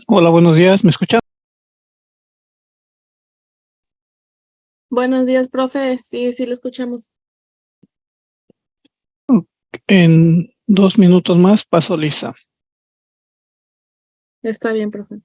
Hola, buenos días, ¿me escuchan? Buenos días, profe. Sí, sí, lo escuchamos. En 2 minutos más paso lista. Está bien, profe.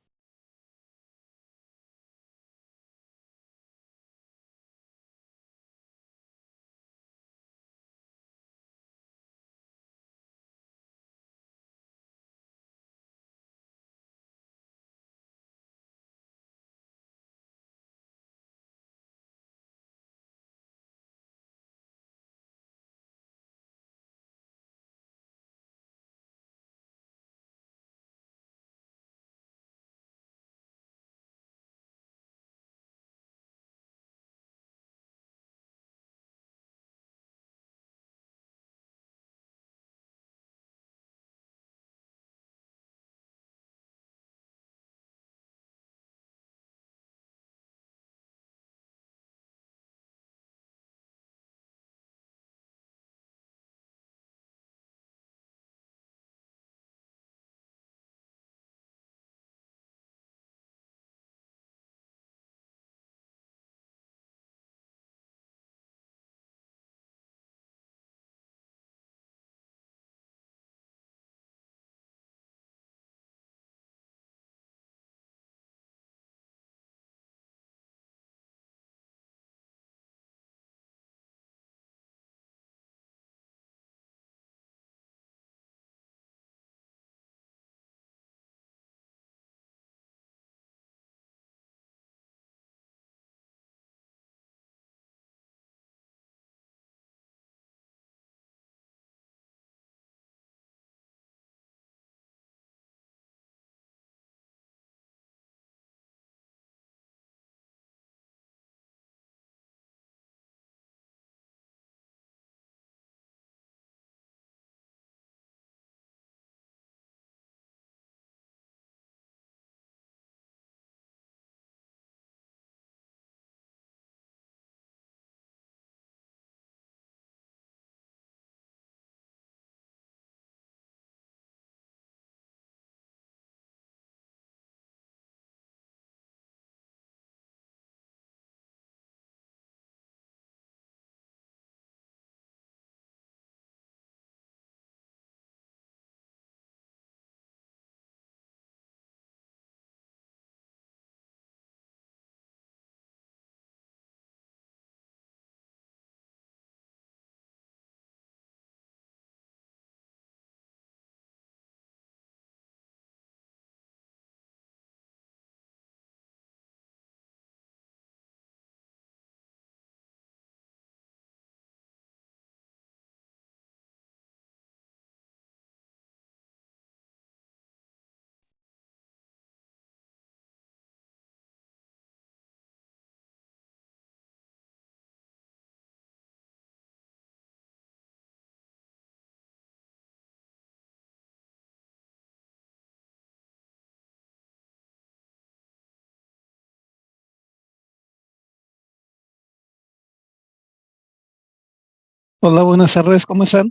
Hola, buenas tardes, ¿cómo están?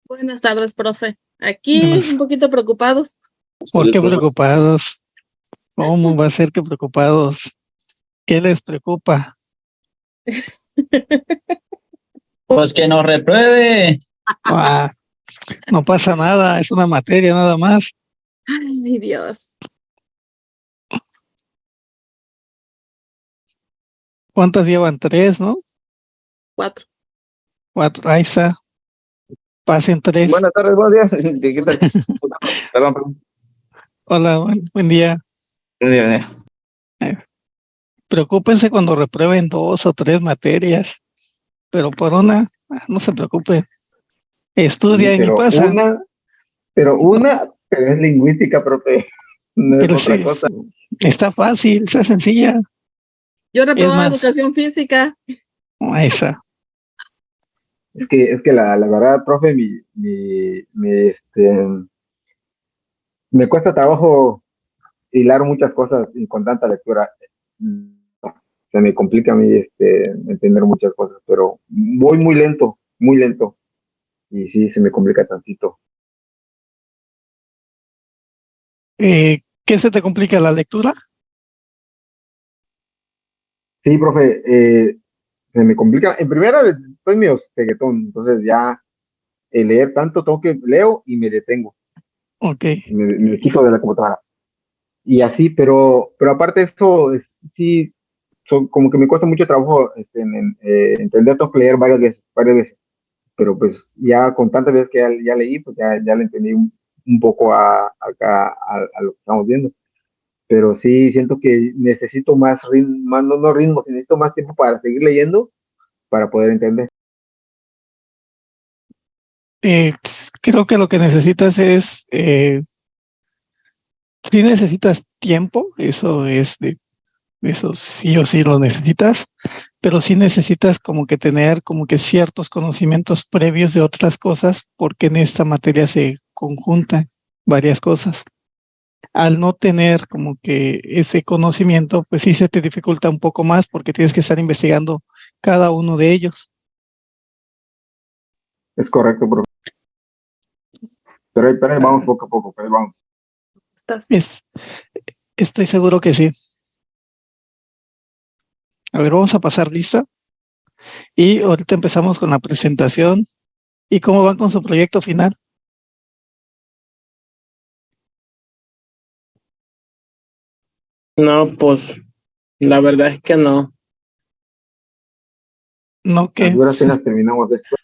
Buenas tardes, profe. Aquí Buenas. un poquito preocupados. ¿Por qué preocupados? ¿Cómo va a ser que preocupados? ¿Qué les preocupa? Pues que nos repruebe. Ah, no pasa nada, es una materia nada más. Ay, Dios. ¿Cuántas llevan? Tres, ¿no? 4. Cuatro, ahí está, pasen tres. Buenas tardes, buenos días. ¿Qué tal? Perdón, perdón. Hola, buen día. Buen día, buen día. Eh, Preocúpense cuando reprueben dos o tres materias, pero por una, no se preocupen. Sí, Estudian y pasan. pero es lingüística, profe, no es Pero otra sí, cosa. está fácil, está sencilla. Yo Es reprobaba más, educación física. esa. Es que la verdad, profe, me cuesta trabajo hilar muchas cosas y con tanta lectura. Mm, Se me complica a mí entender muchas cosas, pero voy muy lento, y sí, se me complica tantito. ¿Qué se te complica la lectura? Sí, profe, se me complica. En primera, estoy medio ceguetón, entonces ya leer tanto, leo y me detengo, Ok. me quito de la computadora. Y así, pero aparte de eso, sí, como que me cuesta mucho trabajo entender, tengo que leer varias veces, pero pues ya con tantas veces que ya leí, pues ya le entendí un poco acá a lo que estamos viendo. Pero sí siento que necesito más ritmo, no ritmo, necesito más tiempo para seguir leyendo para poder entender. Creo que lo que necesitas es, sí necesitas tiempo, eso sí o sí lo necesitas, pero sí necesitas como que tener como que ciertos conocimientos previos de otras cosas, porque en esta materia se conjuntan varias cosas. Al no tener como que ese conocimiento, pues sí se te dificulta un poco más porque tienes que estar investigando cada uno de ellos. Es correcto, profe. Pero ahí vamos poco a poco, pero ahí vamos. ¿Estás? Estoy seguro que sí. A ver, vamos a pasar lista y ahorita empezamos con la presentación y cómo van con su proyecto final. No, pues la verdad es que no. No, A que duras penas terminamos esto.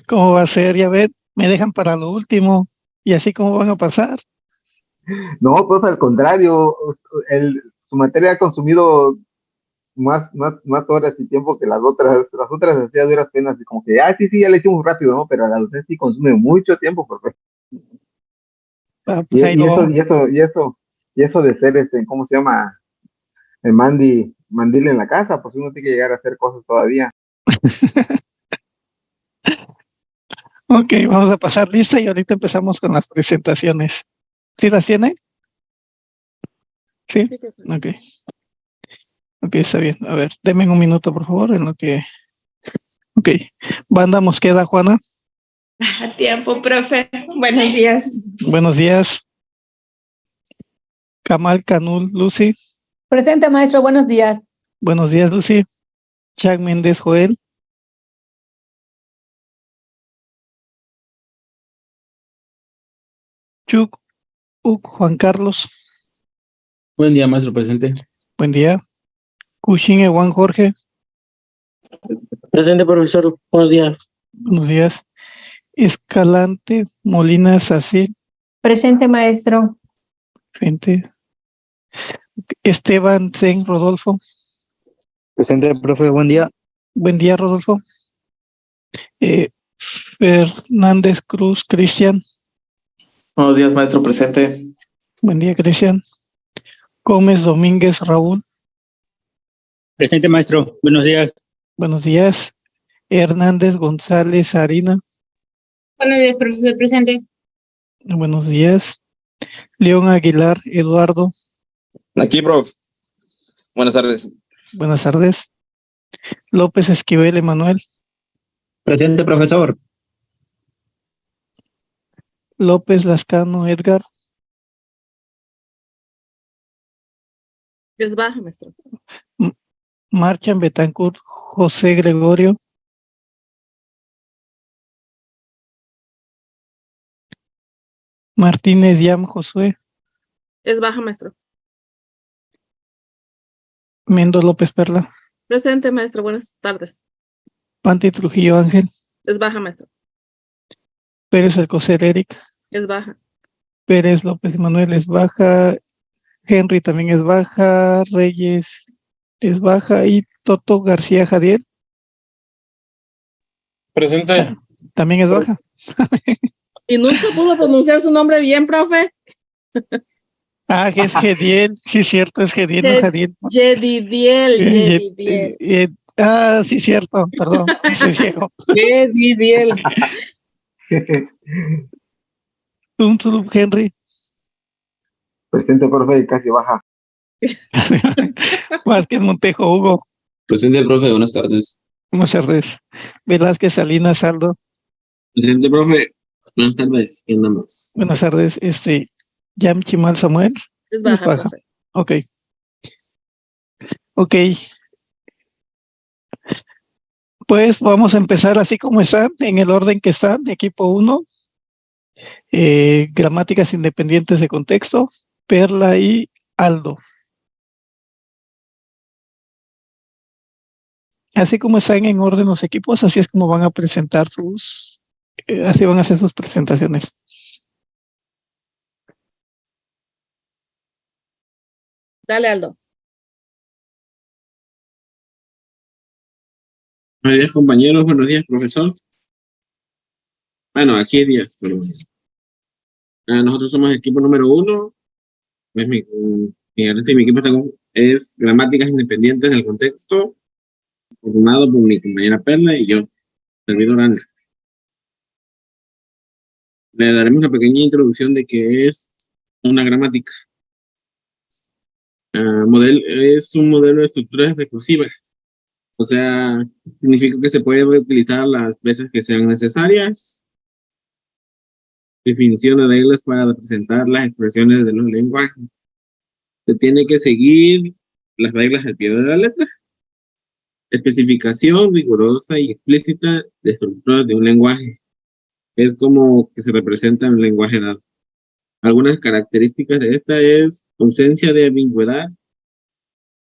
cómo va a ser, ya ven, me dejan para lo último y así cómo van a pasar. No, pues al contrario, su materia ha consumido más horas y tiempo que las otras hacía duras penas y como que, sí, ya le hicimos rápido, ¿no? Pero la docente sí consume mucho tiempo, profe. Pues ahí Y lo eso, vamos. y eso de ser ¿cómo se llama? El mandil en la casa, pues uno tiene que llegar a hacer cosas todavía. Ok, vamos a pasar lista y ahorita empezamos con las presentaciones. ¿Sí las tienen? Sí, Sí, profe. ok. Ok, está bien. A ver, denme un minuto, por favor, en lo que... Ok. Banda Mosqueda, Juana. A tiempo, profe. Buenos días. Buenos días. Kamal Canul, Lucy. Presente, maestro, buenos días. Buenos días, Lucy. Chuck Méndez, Joel. Chuk Uk, Juan Carlos. Buen día, maestro presente. Buen día. Cushing, Juan Jorge. Presente, profesor. Buenos días. Buenos días. Escalante, Molina, Sacil. Presente, maestro. Frente. Esteban Zen, Rodolfo. Presente, profe, buen día. Buen día, Rodolfo. Fernández Cruz, Cristian. Buenos días, maestro presente. Buen día, Cristian. Gómez Domínguez, Raúl. Presente, maestro. Buenos días. Buenos días. Hernández González, Harina. Buenos días, profesor presente. Buenos días. León Aguilar, Eduardo. Aquí, prof. Buenas tardes. Buenas tardes. López Esquivel, Emanuel. Presente, profesor. López Lascano, Edgar. Es baja, maestro. Marchan Betancourt, José Gregorio. Martínez Yam, Josué. Es baja, maestro. Mendo López Perla. Presente, maestro. Buenas tardes. Panti Trujillo Ángel. Es baja, maestro. Pérez Alcocer, Eric. Es baja. Pérez López Emanuel es baja. Henry también es baja. Reyes es baja. Y Toto García Jadiel Presente. también es baja. Y nunca pudo pronunciar su nombre bien, profe. Ah, que es Gediel. Sí, cierto, es Gediel, no Jadiel. Yedidiel. Sí, cierto, perdón, soy ciego. Yedidiel. Henry. Presente, profe, casi baja. Vázquez Montejo, Hugo. Presente, profe, buenas tardes. Buenas tardes. Velázquez Salinas, Aldo. Presente, profe. Buenas tardes. ¿Quién más? Buenas tardes, Yam Chimal Samuel. Es baja, baja. profe. Ok. Ok. Pues vamos a empezar así como están, en el orden que están, de equipo 1. Gramáticas independientes de contexto, Perla y Aldo. Así como están en orden los equipos, así es como van a presentar así van a hacer sus presentaciones. Dale, Aldo. Buenos días, compañeros. Buenos días, profesor. Bueno, aquí es días, pero nosotros somos el equipo número 1. Pues mi equipo es gramáticas independientes del contexto, formado por mi compañera Perla y yo, servidor Ana. Le daremos una pequeña introducción de qué es una gramática. Es un modelo de estructuras recursivas. O sea, significa que se puede utilizar las veces que sean necesarias. Definición de reglas para representar las expresiones de los lenguajes. Se tiene que seguir las reglas al pie de la letra. Especificación rigurosa y explícita de estructuras de un lenguaje. Es como que se representa en un lenguaje dado. Algunas características de esta es ausencia de ambigüedad,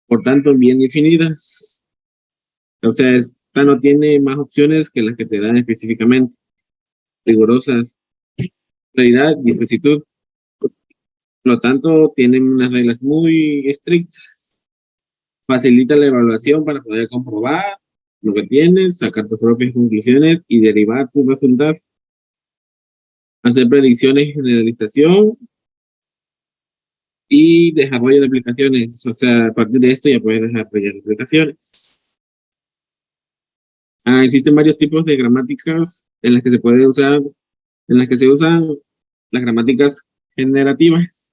por tanto bien definidas. O sea, esta no tiene más opciones que las que te dan específicamente. Rigurosas, claridad y explicitud. Por lo tanto, tienen unas reglas muy estrictas. Facilita la evaluación para poder comprobar lo que tienes, sacar tus propias conclusiones y derivar tus resultados. Hacer predicciones y generalización y desarrollo de aplicaciones. O sea, a partir de esto ya puedes desarrollar aplicaciones. Existen varios tipos de gramáticas en las que se puede usar, en las que se usan las gramáticas generativas,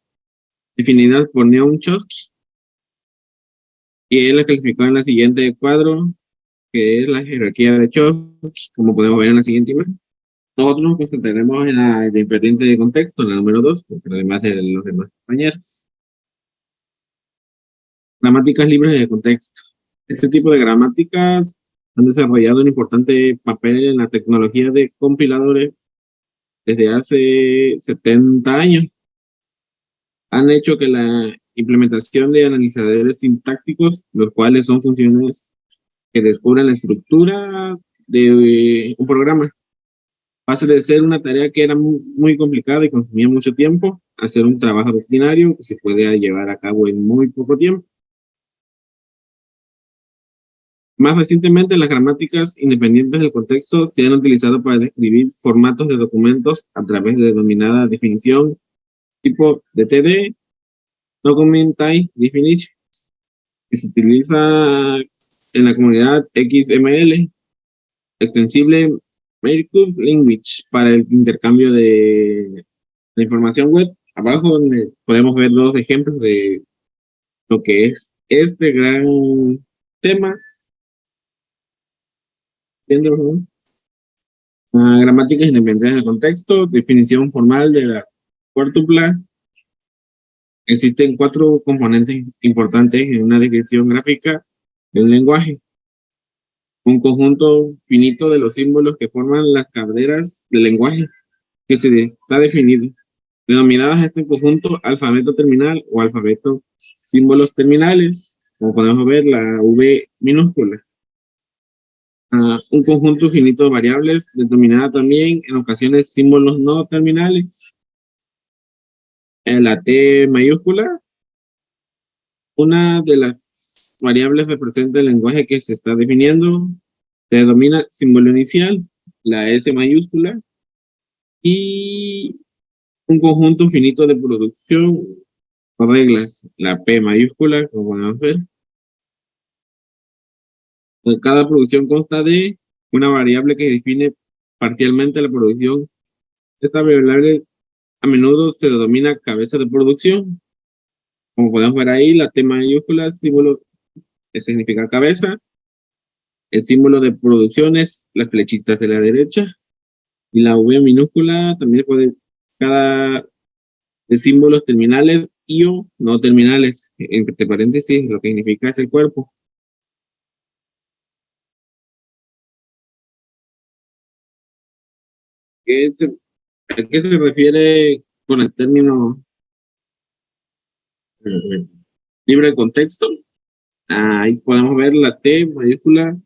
definidas por Neon Chomsky. Y él la clasificó en la siguiente cuadro, que es la jerarquía de Chomsky, como podemos ver en la siguiente imagen. Nosotros nos concentraremos en la independiente de contexto, en la número 2, porque además de los demás compañeros. Gramáticas libres de contexto. Este tipo de gramáticas han desarrollado un importante papel en la tecnología de compiladores desde hace 70 años. Han hecho que la implementación de analizadores sintácticos, los cuales son funciones que descubren la estructura de un programa, pase de ser una tarea que era muy complicada y consumía mucho tiempo, a ser un trabajo rutinario que se puede llevar a cabo en muy poco tiempo. Más recientemente, las gramáticas independientes del contexto se han utilizado para describir formatos de documentos a través de denominada definición tipo DTD, Document Type Definition, que se utiliza en la comunidad XML, extensible Merkle Language, para el intercambio de información web. Abajo podemos ver dos ejemplos de lo que es este gran tema. Gramáticas independientes del contexto, definición formal de la cuártupla. Existen 4 componentes importantes en una descripción gráfica de un lenguaje. Un conjunto finito de los símbolos que forman las cabeceras del lenguaje, que se está definido, denominadas este conjunto alfabeto terminal o alfabeto símbolos terminales, como podemos ver la V minúscula. Un conjunto finito de variables, denominada también en ocasiones símbolos no terminales. La T mayúscula, una de las variables representa el lenguaje que se está definiendo, se denomina símbolo inicial. La S mayúscula y un conjunto finito de producción o reglas, la P mayúscula, como podemos ver. Cada producción consta de una variable que define parcialmente la producción. Esta variable a menudo se denomina cabeza de producción. Como podemos ver ahí, la T mayúscula, símbolo que significa cabeza. El símbolo de producción es las flechitas de la derecha. Y la V minúscula también puede cada de símbolos terminales y o no terminales. Entre paréntesis, lo que significa es el cuerpo. ¿A qué se refiere con el término libre de contexto? Ahí podemos ver la T mayúscula,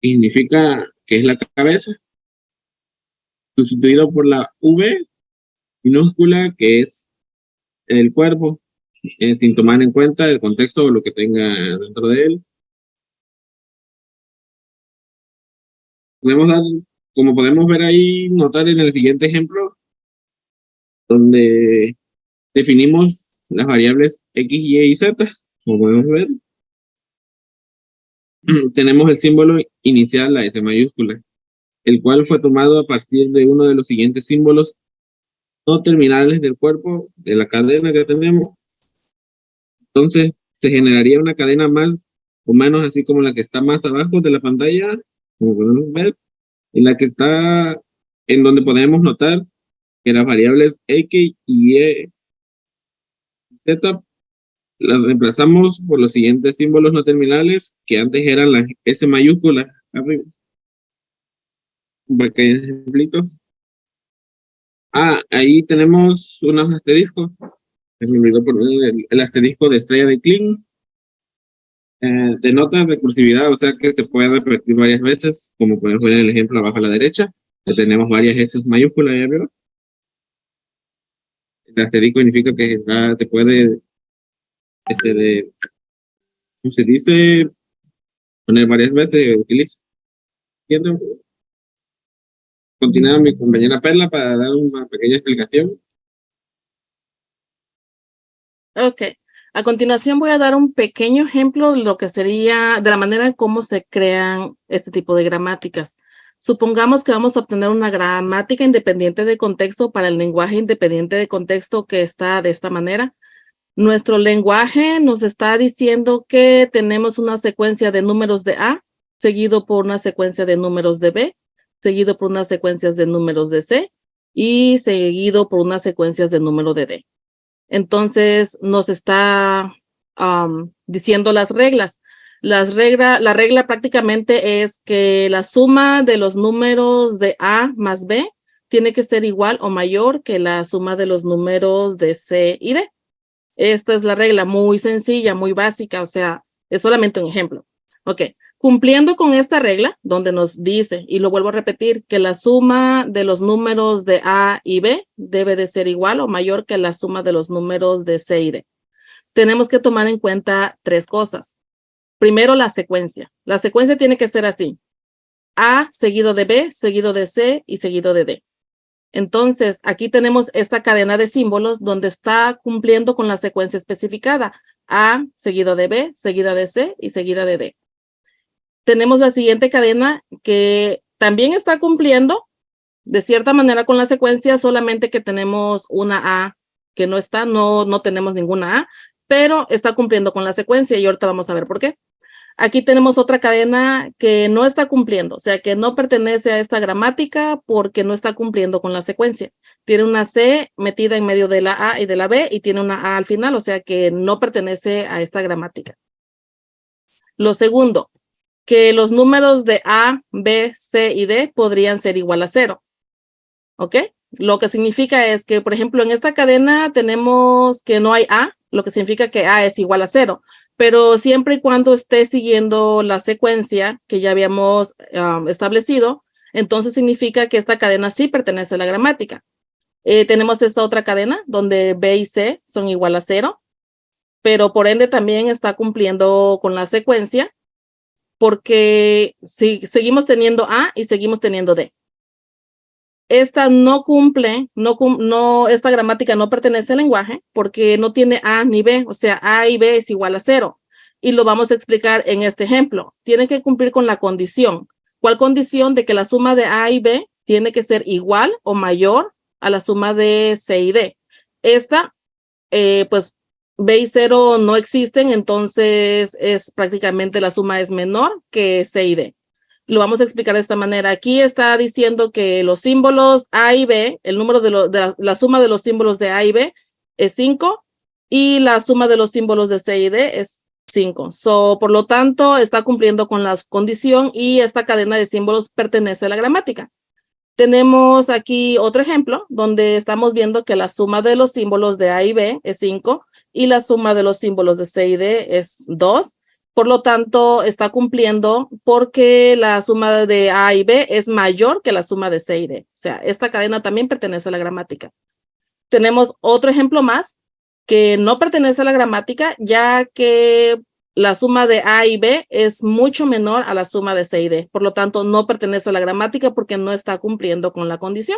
que significa que es la cabeza, sustituido por la V minúscula, que es el cuerpo, sin tomar en cuenta el contexto o lo que tenga dentro de él. Como podemos ver ahí, notar en el siguiente ejemplo, donde definimos las variables X, Y y Z, como podemos ver, tenemos el símbolo inicial, la S mayúscula, el cual fue tomado a partir de uno de los siguientes símbolos no terminales del cuerpo de la cadena que tenemos. Entonces, se generaría una cadena más o menos así como la que está más abajo de la pantalla, como podemos ver, en donde podemos notar que las variables X, Y, Z las reemplazamos por los siguientes símbolos no terminales que antes eran la S mayúscula arriba. Un pequeño ejemplito. Ahí tenemos unos asteriscos. Me olvidó poner el asterisco de estrella de Klein. Denota recursividad, o sea que se puede repetir varias veces, como podemos ver en el ejemplo abajo a la derecha. Ya tenemos varias S mayúsculas ahí arriba. El asterisco significa que se puede, ¿cómo se dice? Poner varias veces, utiliza. ¿Entienden? Continúa mi compañera Perla para dar una pequeña explicación. Ok. A continuación voy a dar un pequeño ejemplo de lo que sería, de la manera en cómo se crean este tipo de gramáticas. Supongamos que vamos a obtener una gramática independiente de contexto para el lenguaje independiente de contexto que está de esta manera. Nuestro lenguaje nos está diciendo que tenemos una secuencia de números de A, seguido por una secuencia de números de B, seguido por unas secuencias de números de C y seguido por unas secuencias de número de D. Entonces nos está diciendo las reglas. La regla prácticamente es que la suma de los números de A más B tiene que ser igual o mayor que la suma de los números de C y D. Esta es la regla muy sencilla, muy básica, o sea, es solamente un ejemplo. Ok, cumpliendo con esta regla, donde nos dice, y lo vuelvo a repetir, que la suma de los números de A y B debe de ser igual o mayor que la suma de los números de C y D. Tenemos que tomar en cuenta tres cosas. Primero, la secuencia. La secuencia tiene que ser así. A seguido de B, seguido de C y seguido de D. Entonces, aquí tenemos esta cadena de símbolos donde está cumpliendo con la secuencia especificada. A seguido de B, seguida de C y seguida de D. Tenemos la siguiente cadena que también está cumpliendo de cierta manera con la secuencia, solamente que tenemos una A que no está, no tenemos ninguna A, pero está cumpliendo con la secuencia y ahorita vamos a ver por qué. Aquí tenemos otra cadena que no está cumpliendo, o sea, que no pertenece a esta gramática porque no está cumpliendo con la secuencia. Tiene una C metida en medio de la A y de la B y tiene una A al final, o sea, que no pertenece a esta gramática. Lo segundo, que los números de A, B, C y D podrían ser igual a 0. ¿Ok? Lo que significa es que, por ejemplo, en esta cadena tenemos que no hay A, lo que significa que A es igual a 0. Pero siempre y cuando esté siguiendo la secuencia que ya habíamos establecido, entonces significa que esta cadena sí pertenece a la gramática. Tenemos esta otra cadena donde B y C son igual a 0, pero por ende también está cumpliendo con la secuencia porque seguimos teniendo A y seguimos teniendo D. Esta no cumple, esta gramática no pertenece al lenguaje porque no tiene A ni B, o sea, A y B es igual a 0. Y lo vamos a explicar en este ejemplo. Tiene que cumplir con la condición. ¿Cuál condición? De que la suma de A y B tiene que ser igual o mayor a la suma de C y D. Esta, pues, B y 0 no existen, entonces prácticamente la suma es menor que C y D. Lo vamos a explicar de esta manera. Aquí está diciendo que los símbolos A y B, el número de la suma de los símbolos de A y B es 5 y la suma de los símbolos de C y D es 5. Por lo tanto, está cumpliendo con la condición y esta cadena de símbolos pertenece a la gramática. Tenemos aquí otro ejemplo donde estamos viendo que la suma de los símbolos de A y B es 5 y la suma de los símbolos de C y D es 2. Por lo tanto, está cumpliendo porque la suma de A y B es mayor que la suma de C y D. O sea, esta cadena también pertenece a la gramática. Tenemos otro ejemplo más que no pertenece a la gramática, ya que la suma de A y B es mucho menor a la suma de C y D. Por lo tanto, no pertenece a la gramática porque no está cumpliendo con la condición.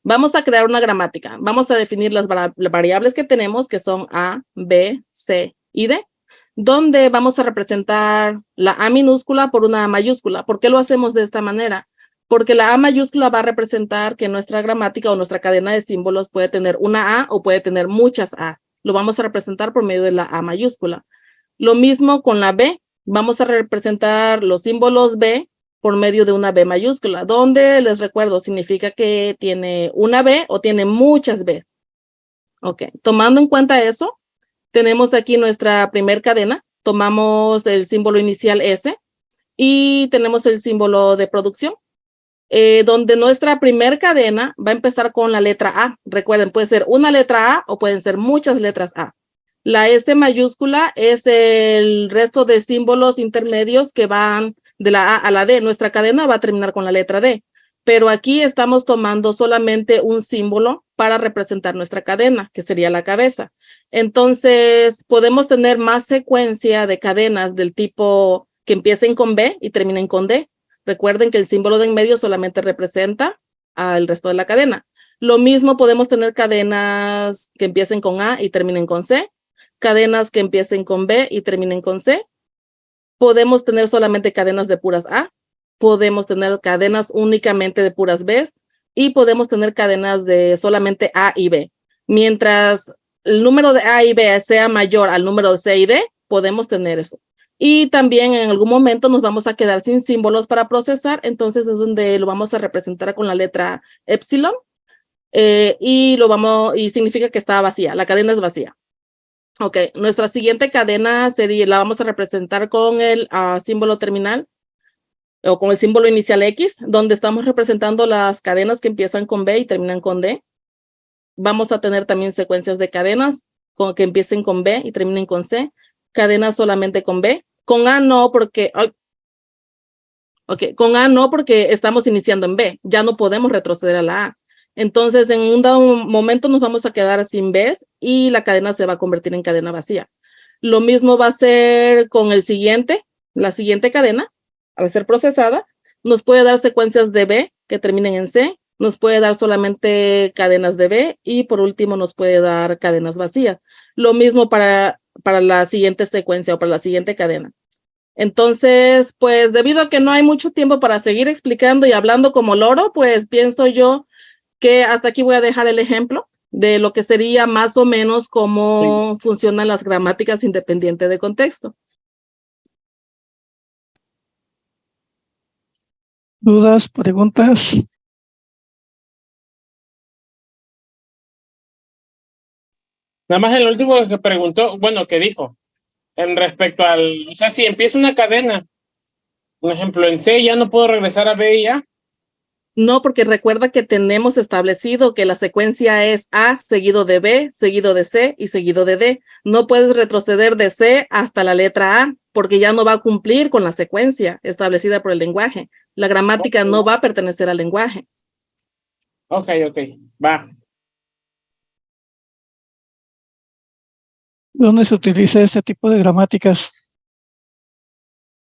Vamos a crear una gramática. Vamos a definir las variables que tenemos, que son A, B, C y D, donde vamos a representar la A minúscula por una A mayúscula. ¿Por qué lo hacemos de esta manera? Porque la A mayúscula va a representar que nuestra gramática o nuestra cadena de símbolos puede tener una A o puede tener muchas A. Lo vamos a representar por medio de la A mayúscula. Lo mismo con la B. Vamos a representar los símbolos B por medio de una B mayúscula, donde les recuerdo significa que tiene una B o tiene muchas B. Ok, tomando en cuenta eso, tenemos aquí nuestra primer cadena, tomamos el símbolo inicial S y tenemos el símbolo de producción, donde nuestra primer cadena va a empezar con la letra A. Recuerden, puede ser una letra A o pueden ser muchas letras A. La S mayúscula es el resto de símbolos intermedios que van de la A a la D. Nuestra cadena va a terminar con la letra D, pero aquí estamos tomando solamente un símbolo para representar nuestra cadena, que sería la cabeza. Entonces, podemos tener más secuencia de cadenas del tipo que empiecen con B y terminen con D. Recuerden que el símbolo de en medio solamente representa al resto de la cadena. Lo mismo podemos tener cadenas que empiecen con A y terminen con C, cadenas que empiecen con B y terminen con C. Podemos tener solamente cadenas de puras A, podemos tener cadenas únicamente de puras B y podemos tener cadenas de solamente A y B. Mientras el número de A y B sea mayor al número de C y D, podemos tener eso. Y también en algún momento nos vamos a quedar sin símbolos para procesar, entonces es donde lo vamos a representar con la letra epsilon y significa que está vacía, la cadena es vacía. Ok, nuestra siguiente cadena la vamos a representar con el símbolo terminal o con el símbolo inicial X, donde estamos representando las cadenas que empiezan con B y terminan con D. Vamos a tener también secuencias de cadenas que empiecen con B y terminen con C, cadenas solamente con B. Con A no, porque con A no, porque estamos iniciando en B, ya no podemos retroceder a la A. Entonces, en un dado momento nos vamos a quedar sin Bs y la cadena se va a convertir en cadena vacía. Lo mismo va a ser con la siguiente cadena, al ser procesada, nos puede dar secuencias de B que terminen en C, nos puede dar solamente cadenas de B y por último nos puede dar cadenas vacías. Lo mismo para la siguiente secuencia o para la siguiente cadena. Entonces, pues debido a que no hay mucho tiempo para seguir explicando y hablando como loro, pues pienso yo que hasta aquí voy a dejar el ejemplo de lo que sería más o menos cómo funcionan las gramáticas independientes de contexto. ¿Dudas, preguntas? Nada más el último que preguntó, bueno, que dijo, en respecto o sea, si empieza una cadena, un ejemplo, en C ya no puedo regresar a B y ya. No, porque recuerda que tenemos establecido que la secuencia es A seguido de B, seguido de C y seguido de D. No puedes retroceder de C hasta la letra A, porque ya no va a cumplir con la secuencia establecida por el lenguaje. La gramática no va a pertenecer al lenguaje. Ok, va. ¿Dónde se utiliza este tipo de gramáticas?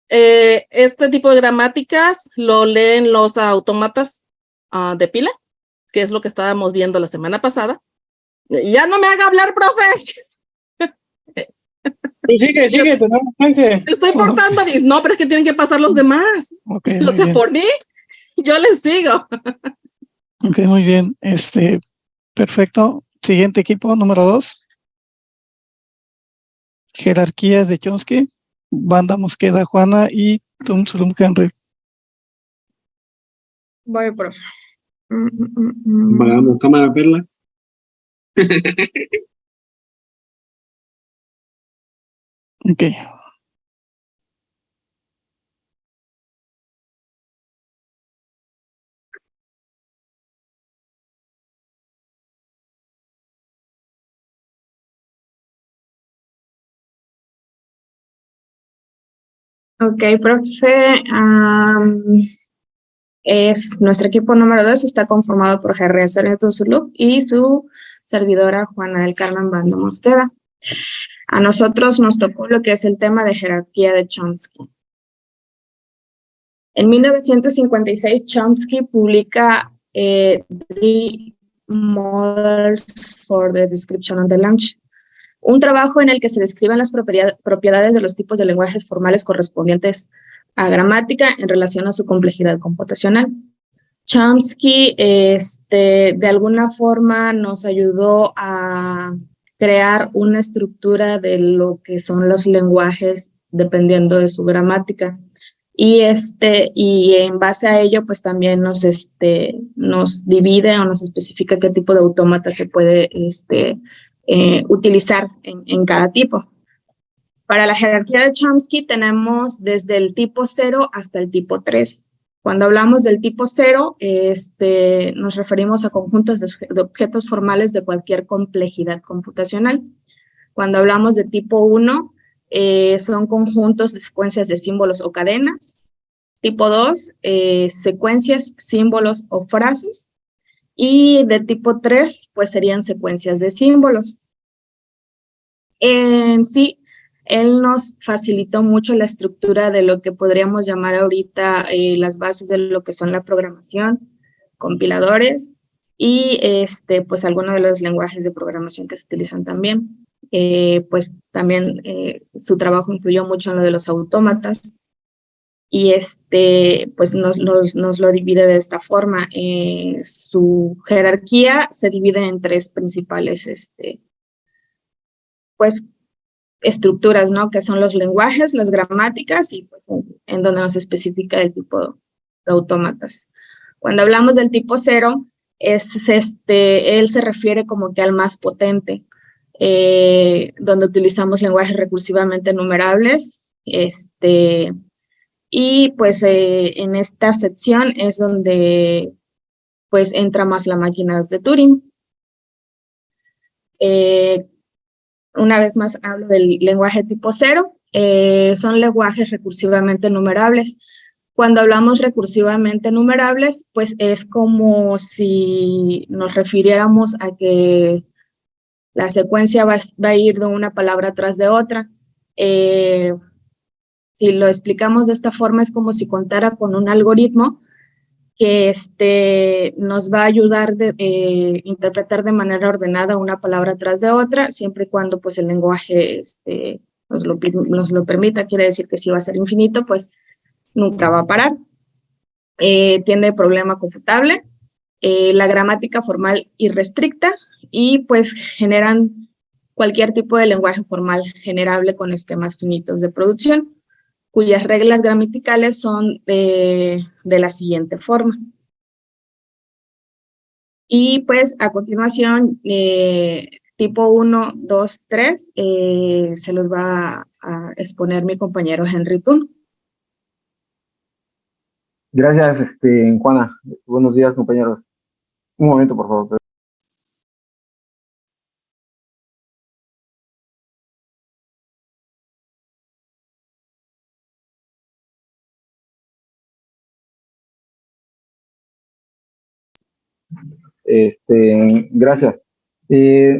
Este tipo de gramáticas lo leen los autómatas de pila, que es lo que estábamos viendo la semana pasada. Ya no me haga hablar, profe. Pues sigue, tenemos chance. Estoy portando, no, pero es que tienen que pasar los demás. Okay, o sea, bien. Por mí, yo les sigo. Ok, muy bien. Perfecto. Siguiente equipo, número 2. Jerarquías de Chomsky. Banda Mosqueda, Juana y Tum Surum Henry. Voy, profe. Vamos, cámara perla. Ok. Ok, profe. Nuestro equipo número 2 está conformado por Jerry Sarmiento Zuluk y su servidora Juana del Carmen Bando Mosqueda. A nosotros nos tocó lo que es el tema de jerarquía de Chomsky. En 1956, Chomsky publica Three Models for the Description of the Language, un trabajo en el que se describen las propiedades de los tipos de lenguajes formales correspondientes a gramática en relación a su complejidad computacional. Chomsky, de alguna forma, nos ayudó a crear una estructura de lo que son los lenguajes dependiendo de su gramática. Y en base a ello, pues también nos divide o nos especifica qué tipo de autómata se puede utilizar en cada tipo. Para la jerarquía de Chomsky tenemos desde el tipo 0 hasta el tipo 3. Cuando hablamos del tipo 0, nos referimos a conjuntos de objetos formales de cualquier complejidad computacional. Cuando hablamos de tipo 1, son conjuntos de secuencias de símbolos o cadenas. Tipo 2, secuencias, símbolos o frases. Y de tipo 3, pues serían secuencias de símbolos. En sí, él nos facilitó mucho la estructura de lo que podríamos llamar ahorita las bases de lo que son la programación, compiladores y pues algunos de los lenguajes de programación que se utilizan también. Pues también su trabajo influyó mucho en lo de los autómatas y pues nos lo divide de esta forma. Su jerarquía se divide en 3 principales pues estructuras, ¿no? Que son los lenguajes, las gramáticas y pues en donde nos especifica el tipo de autómatas. Cuando hablamos del tipo 0, él se refiere como que al más potente, donde utilizamos lenguajes recursivamente numerables, y pues en esta sección es donde pues entra más la máquina de Turing. Una vez más hablo del lenguaje tipo 0, son lenguajes recursivamente numerables. Cuando hablamos recursivamente numerables, pues es como si nos refiriéramos a que la secuencia va a ir de una palabra tras de otra. Si lo explicamos de esta forma, es como si contara con un algoritmo que nos va a ayudar a interpretar de manera ordenada una palabra tras de otra, siempre y cuando pues el lenguaje nos lo permita. Quiere decir que si va a ser infinito, pues nunca va a parar. Tiene problema computable, la gramática formal irrestricta y pues generan cualquier tipo de lenguaje formal generable con esquemas finitos de producción, cuyas reglas gramaticales son de la siguiente forma. Y pues a continuación, tipo 1, 2, 3, se los va a exponer mi compañero Henry Tun. Gracias, Juana. Buenos días, compañeros. Un momento, por favor. Gracias.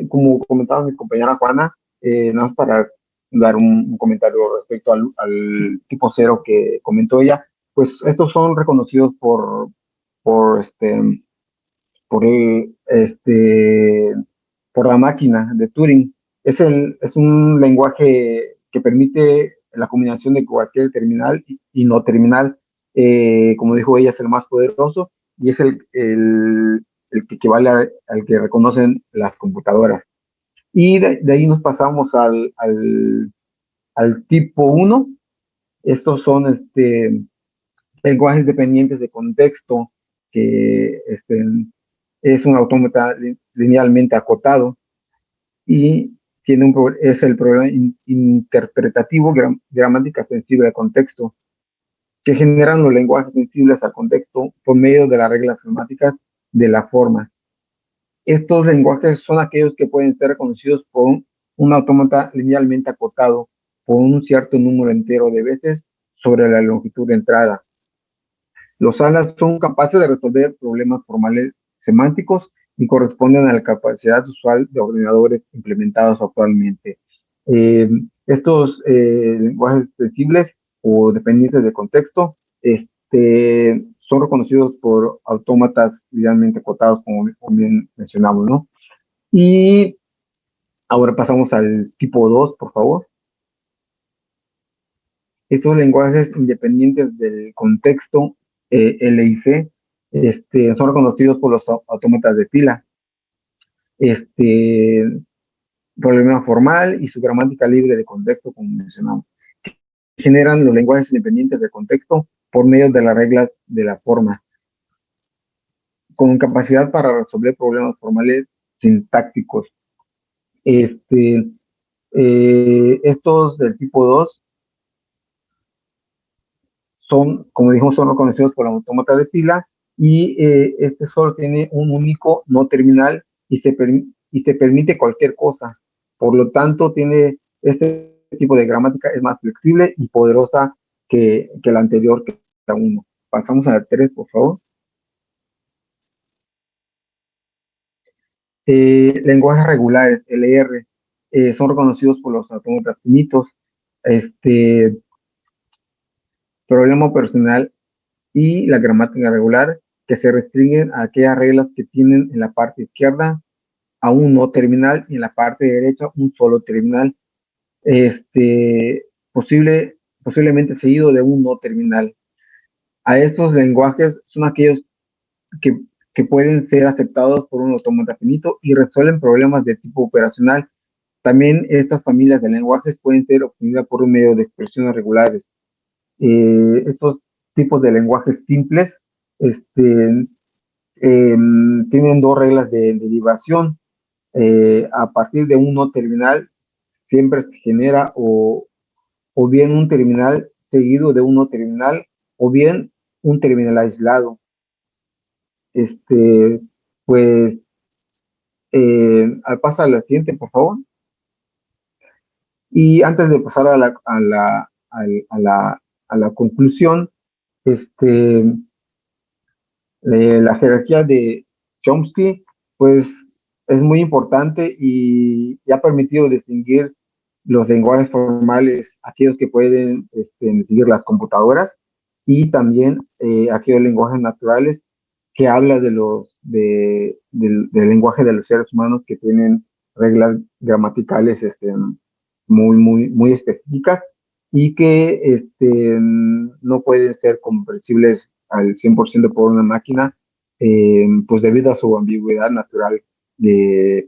Como comentaba mi compañera Juana, nada más para dar un comentario respecto al tipo 0 que comentó ella, pues estos son reconocidos por la máquina de Turing. Es un lenguaje que permite la combinación de cualquier terminal y no terminal. Como dijo ella, es el más poderoso y es el que equivale al que reconocen las computadoras. Y de ahí nos pasamos al al tipo 1. Estos son lenguajes dependientes de contexto, que es un autómata linealmente acotado y es el problema interpretativo, gramática sensible al contexto, que generan los lenguajes sensibles al contexto por medio de las reglas gramáticas de la forma. Estos lenguajes son aquellos que pueden ser reconocidos por un autómata linealmente acotado por un cierto número entero de veces sobre la longitud de entrada. Los ALAs son capaces de resolver problemas formales semánticos y corresponden a la capacidad usual de ordenadores implementados actualmente. Estos lenguajes sensibles o dependientes de contexto son reconocidos por autómatas linealmente acotados, como bien mencionamos, ¿no? Y ahora pasamos al tipo 2, por favor. Estos lenguajes independientes del contexto, LIC, son reconocidos por los autómatas de pila. Problema formal y su gramática libre de contexto, como mencionamos. Generan los lenguajes independientes de contexto por medio de las reglas de la forma, con capacidad para resolver problemas formales sintácticos. Estos del tipo 2 son, como dijimos, son reconocidos por la autómata de pila y solo tiene un único no terminal y se permite cualquier cosa. Por lo tanto, tiene este tipo de gramática es más flexible y poderosa que la anterior, que la 1. Pasamos a la 3, por favor. Lenguajes regulares, LR, son reconocidos por los autómatas finitos. Problema personal y la gramática regular, que se restringen a aquellas reglas que tienen en la parte izquierda a un no terminal y en la parte derecha un solo terminal, posiblemente seguido de un no terminal. A estos lenguajes son aquellos que pueden ser aceptados por un autómata finito y resuelven problemas de tipo operacional. También estas familias de lenguajes pueden ser obtenidas por un medio de expresiones regulares. Estos tipos de lenguajes simples tienen dos reglas de derivación. A partir de un no terminal siempre se genera o bien un terminal seguido de un no terminal o bien un terminal aislado. Pues al pasar a la siguiente, por favor. Y antes de pasar a la conclusión, la jerarquía de Chomsky, pues es muy importante y ha permitido distinguir los lenguajes formales, aquellos que pueden distinguir las computadoras, y también aquellos lenguajes naturales que habla del lenguaje de los seres humanos, que tienen reglas gramaticales muy específicas y que no pueden ser comprensibles al 100% por una máquina, pues debido a su ambigüedad natural de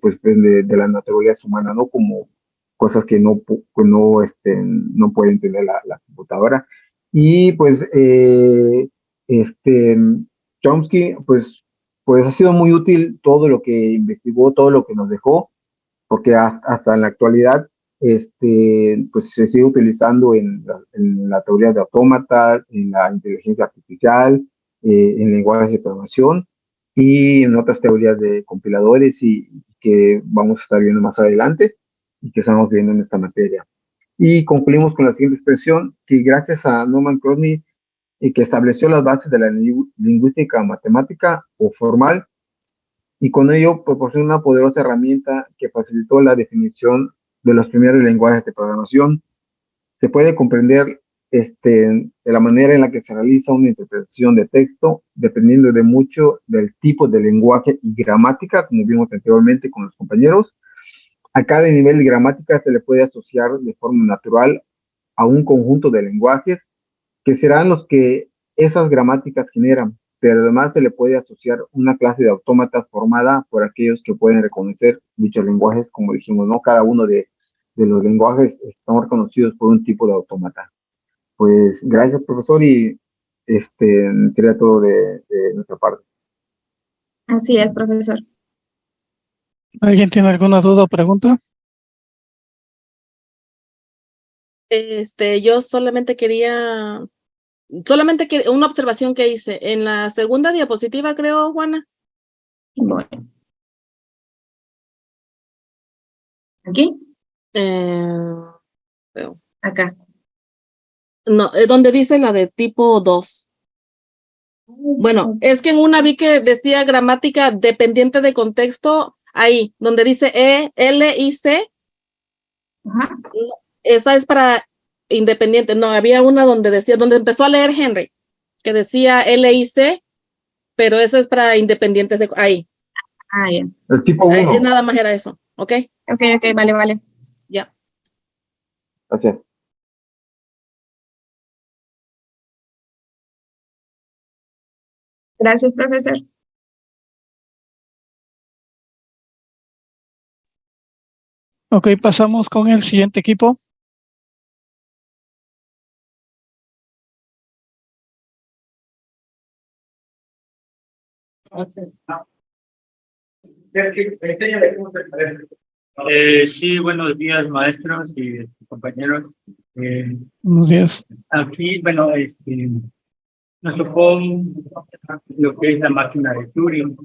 la naturaleza humana, ¿no? Como cosas que no puede entender la computadora. Y pues Chomsky pues ha sido muy útil todo lo que investigó, todo lo que nos dejó, porque hasta en la actualidad pues se sigue utilizando en la teoría de autómatas, en la inteligencia artificial, en lenguajes de programación y en otras teorías de compiladores y que vamos a estar viendo más adelante y que estamos viendo en esta materia. Y concluimos con la siguiente expresión, que gracias a Norman Crosby, que estableció las bases de la lingüística matemática o formal, y con ello proporciona una poderosa herramienta que facilitó la definición de los primeros lenguajes de programación. Se puede comprender de la manera en la que se realiza una interpretación de texto, dependiendo de mucho del tipo de lenguaje y gramática, como vimos anteriormente con los compañeros. A cada nivel de gramática se le puede asociar de forma natural a un conjunto de lenguajes que serán los que esas gramáticas generan, pero además se le puede asociar una clase de autómatas formada por aquellos que pueden reconocer dichos lenguajes, como dijimos, ¿no? Cada uno de de los lenguajes son reconocidos por un tipo de autómata. Pues gracias, profesor, y sería todo de nuestra parte. Así es, profesor. ¿Alguien tiene alguna duda o pregunta? Yo solamente quería una observación que hice en la segunda diapositiva, creo, Juana. Bueno. ¿Aquí? Creo. Acá. No, donde dice la de tipo 2. Bueno, es que en una vi que decía gramática dependiente de contexto, ahí, donde dice E, L y C. Ajá. No, esa es para independiente. No, había una donde decía, donde empezó a leer Henry, que decía L y C, pero eso es para independientes de ahí. Ah, ya. El tipo 1. Nada más era eso, ¿ok? Ok, vale. Ya. Gracias. Gracias, profesor. Ok, pasamos con el siguiente equipo. Sí, buenos días, maestros y compañeros. Buenos días. Aquí, bueno, nos tocó lo que es la máquina de Turing.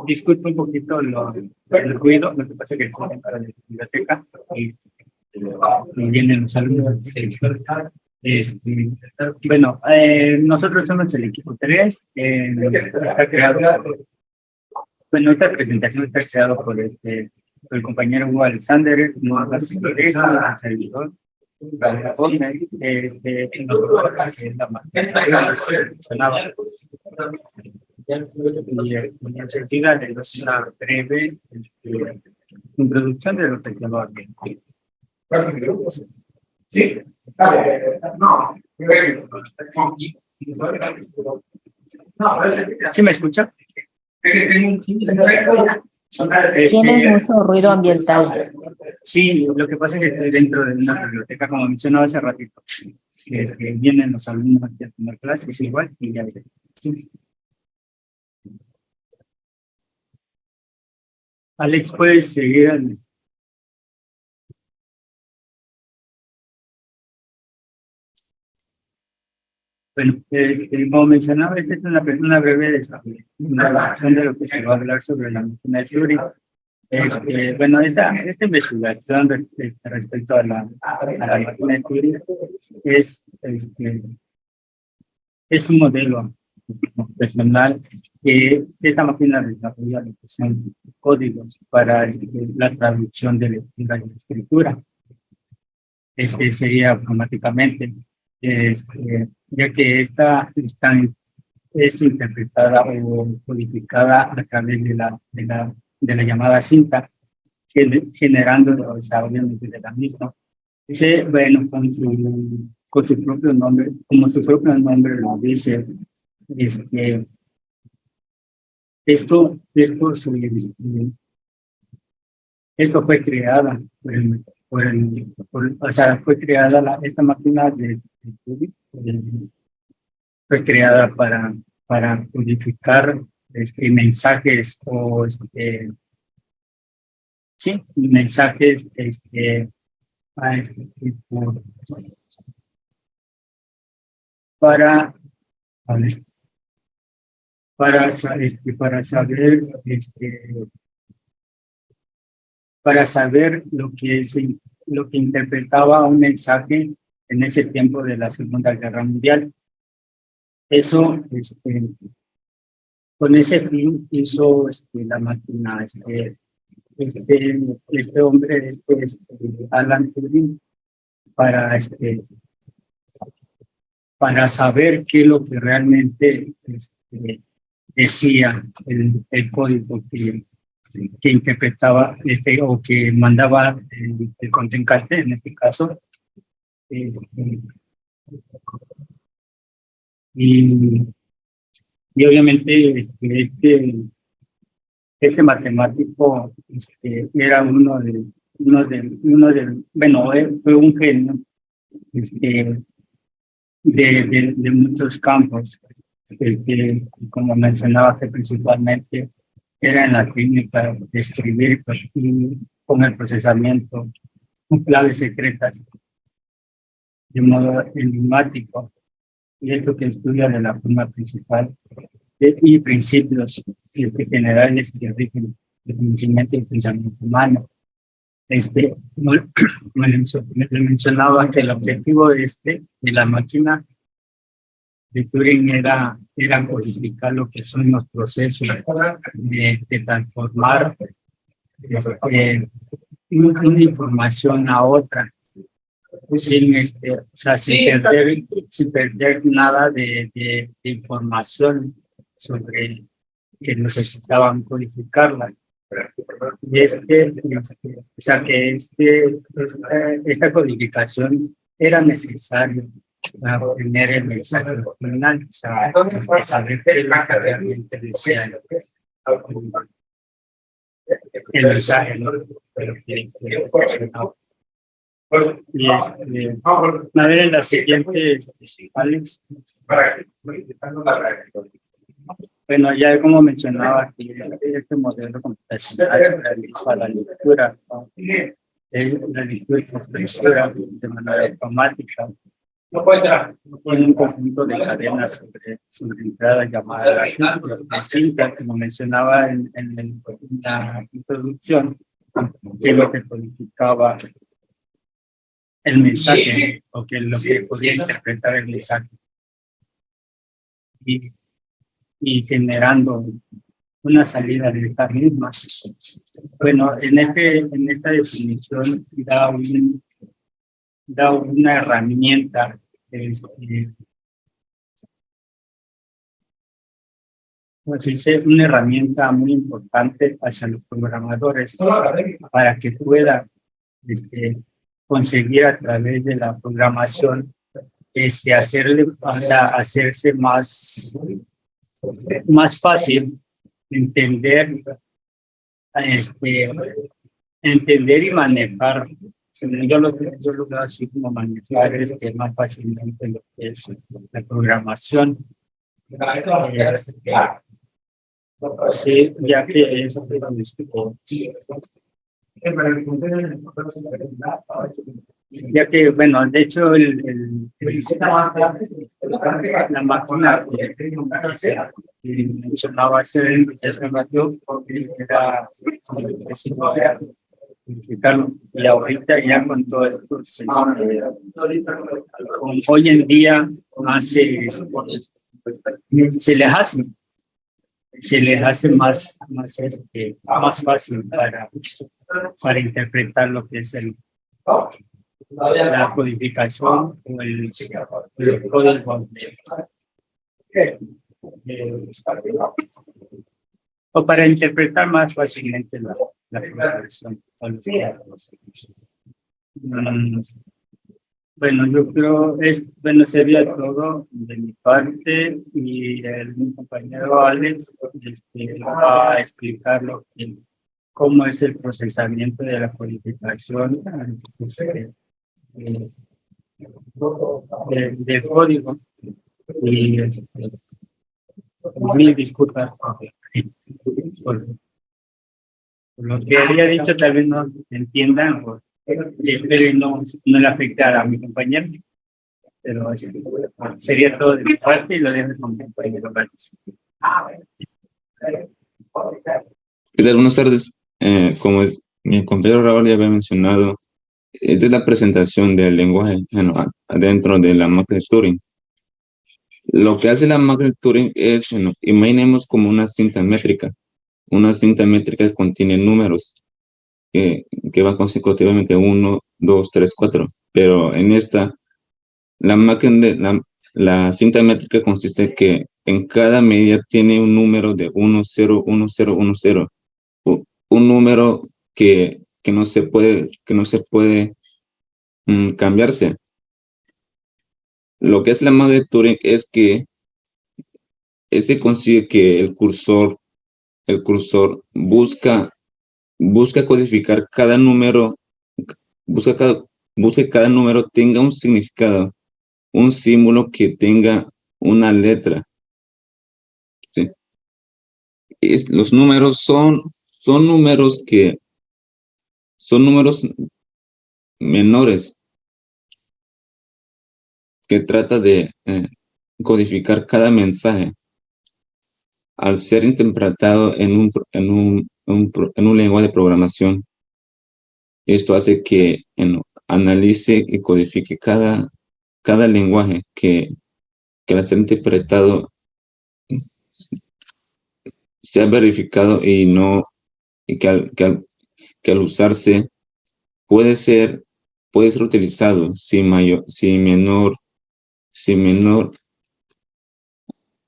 Disculpe un poquito el ruido, lo que pasa es que estoy para la biblioteca y vienen los alumnos. Bueno, nosotros somos el equipo 3. Está creado. Bueno, esta presentación está creada por el compañero Hugo Alexander, servidor. Y enseguida le doy una breve introducción de lo que se va a ver. Sí. ¿Sí me escucha? Tienes mucho ruido ambiental. Sí, lo que pasa es que estoy dentro de una biblioteca, como mencionaba hace ratito. Vienen los alumnos aquí a tomar clases igual y ya. Alex, ¿puedes seguir? Bueno, como mencionaba, esta es una breve descripción de lo que se va a hablar sobre la máquina de Turing. Bueno, esta investigación respecto a la máquina de Turing es un modelo profesional que esta máquina desarrolla lo que son códigos para la traducción de lectura y escritura. Sería automáticamente, ya que esta es interpretada o codificada a través de la llamada cinta, generando, o sea, obviamente de la misma. Bueno, con su propio nombre, como su propio nombre lo dice, esto fue creada o sea, fue creada esta máquina de Turing, fue creada para codificar mensajes o sí, mensajes para a ver, para saber lo que interpretaba un mensaje en ese tiempo de la Segunda Guerra Mundial. Eso, con ese fin hizo la máquina, este hombre, Alan Turing, para saber qué es lo que realmente decía el código que interpretaba o que mandaba el contrincante, en este caso. Y obviamente este matemático era bueno, fue un genio de muchos campos, como mencionaba, que principalmente era en la técnica de escribir y con el procesamiento con claves secretas de modo enigmático, y esto que estudia de la forma principal y principios generales que rigen el conocimiento y el pensamiento humano. Me mencionaba que el objetivo de la máquina de Turing era codificar lo que son los procesos de transformar una información a otra, sin perder nada de información sobre que necesitaban codificarla. Y esta codificación era necesaria para obtener el mensaje final, saber qué es lo que realmente decía el mensaje, ¿no? Y a ver, en la siguiente, Alex. Bueno, ya como mencionaba aquí, este modelo computacional realiza la lectura, ¿no? La lectura y transcriptura de manera automática en un conjunto de cadenas sobre entradas llamadas las cintas, como mencionaba en la introducción, que es lo que codificaba el mensaje, o que lo que podía interpretar el mensaje, y generando una salida de estas mismas. Bueno, en esta definición da una herramienta, una herramienta muy importante hacia los programadores para que puedan conseguir a través de la programación hacerse más fácil entender y manejar. Yo lo veo así como manejar más fácilmente lo que es la programación. Sí, ya que es ya que, bueno, de hecho, la máquina que mencionaba hacer era verificarlo. Y ahorita ya con todo esto, hoy en día se les hace más fácil para interpretar lo que es la codificación o el código o para interpretar más fácilmente la programación. Bueno, yo creo sería todo de mi parte, y mi compañero Alex va a explicar cómo es el procesamiento de la codificación del código. Y mil disculpas por lo que había dicho, tal vez no entiendan, espero no le afectara a mi compañero, pero sería todo de mi parte y lo dejo con mi compañero. ¿Qué tal? Buenas tardes. Como mi compañero Raúl ya había mencionado, esta es la presentación del lenguaje adentro de la máquina de Turing. Lo que hace la máquina de Turing es, imaginemos como una cinta métrica. Una cinta métrica que contiene números que van consecutivamente 1, 2, 3, 4. Pero en esta, la cinta métrica consiste en que en cada medida tiene un número de 1, 0, 1, 0, 1, 0. Un número que no se puede cambiarse. Lo que es la máquina de Turing es que se consigue que el cursor el cursor busca codificar cada número, busca que cada número tenga un significado, un símbolo que tenga una letra. ¿Sí? Los números son números menores que trata de codificar cada mensaje al ser interpretado en un lenguaje de programación. Esto hace que analice y codifique cada lenguaje que al ser interpretado sea verificado y que al usarse puede ser utilizado sin menor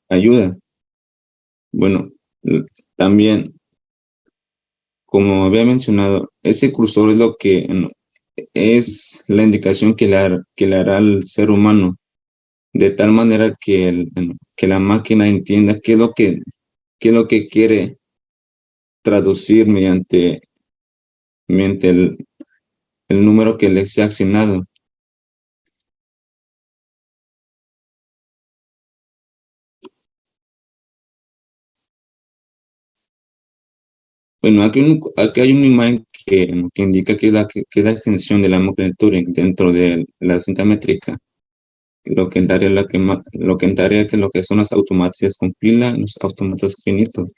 ayuda. Bueno, también, como había mencionado, ese cursor es lo que es la indicación que le hará al ser humano, de tal manera que la máquina entienda qué es lo que quiere traducir mediante el número que le sea asignado. Bueno, aquí hay una imagen que indica que es la extensión de la máquina de Turing dentro de la cinta métrica. Lo que entraría que lo que son las automáticas compilan, los autómatas finitos.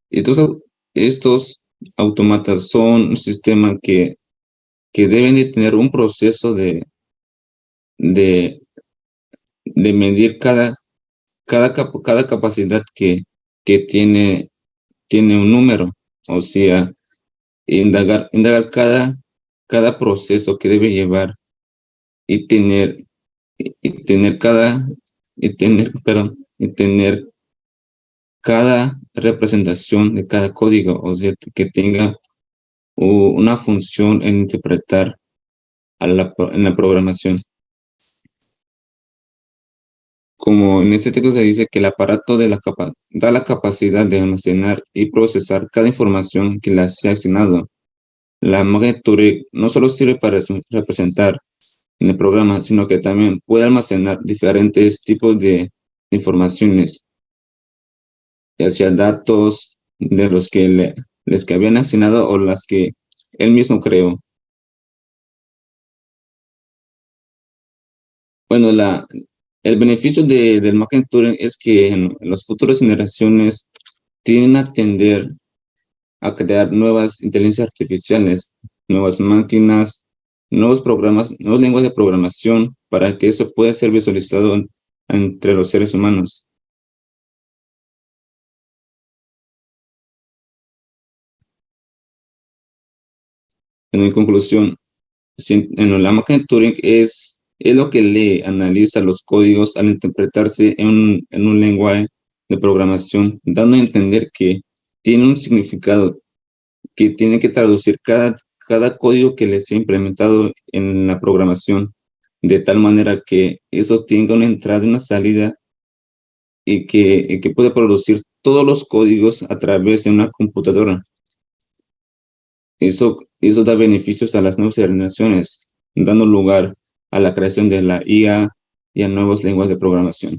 Estos autómatas son un sistema que deben de tener un proceso de medir cada capacidad que tiene un número, o sea, indagar cada proceso que debe llevar y tener cada representación de cada código, o sea, que tenga una función en interpretar en la programación. Como en este texto se dice que el aparato da la capacidad de almacenar y procesar cada información que le sea asignado. La máquina de Turing no solo sirve para representar en el programa, sino que también puede almacenar diferentes tipos de informaciones, ya sea datos de los que les que habían asignado o las que él mismo creó. Bueno, el beneficio del máquina de Turing es que en las futuras generaciones tienden a tender a crear nuevas inteligencias artificiales, nuevas máquinas, nuevos programas, nuevos lenguajes de programación para que eso pueda ser visualizado entre los seres humanos. En conclusión, la máquina de Turing es lo que lee, analiza los códigos al interpretarse en un lenguaje de programación, dando a entender que tiene un significado, que tiene que traducir cada código que les sea implementado en la programación, de tal manera que eso tenga una entrada y una salida y que pueda producir todos los códigos a través de una computadora. Eso da beneficios a las nuevas generaciones, dando lugar a la creación de la IA y a nuevos lenguajes de programación.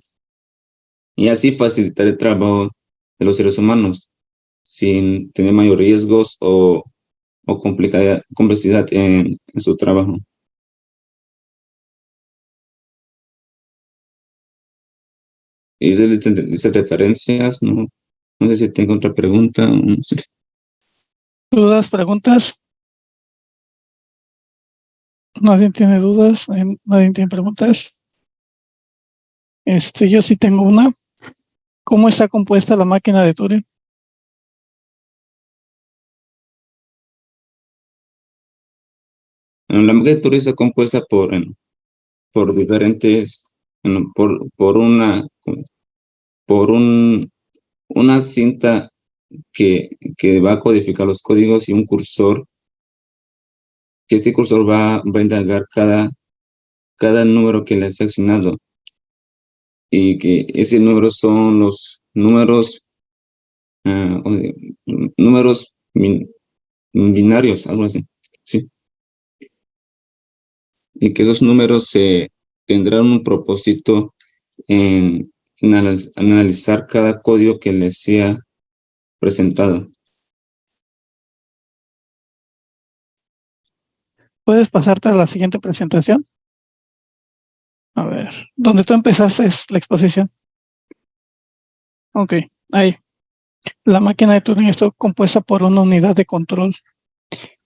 Y así facilitar el trabajo de los seres humanos, sin tener mayor riesgos o complejidad en su trabajo. Y esas referencias, no sé si tengo otra pregunta. No sé. ¿Dudas, preguntas? ¿Nadie tiene dudas? ¿Nadie tiene preguntas? Yo sí tengo una. ¿Cómo está compuesta la máquina de Turing? La máquina de Turing está compuesta por diferentes, por una cinta que va a codificar los códigos y un cursor, que este cursor va a indagar cada número que le ha asignado, y que ese número son los números números binarios, algo así, ¿sí? Y que esos números tendrán un propósito en analizar cada código que les sea presentado. ¿Puedes pasarte a la siguiente presentación? A ver, donde tú empezaste es la exposición. Ok, ahí. La máquina de Turing está compuesta por una unidad de control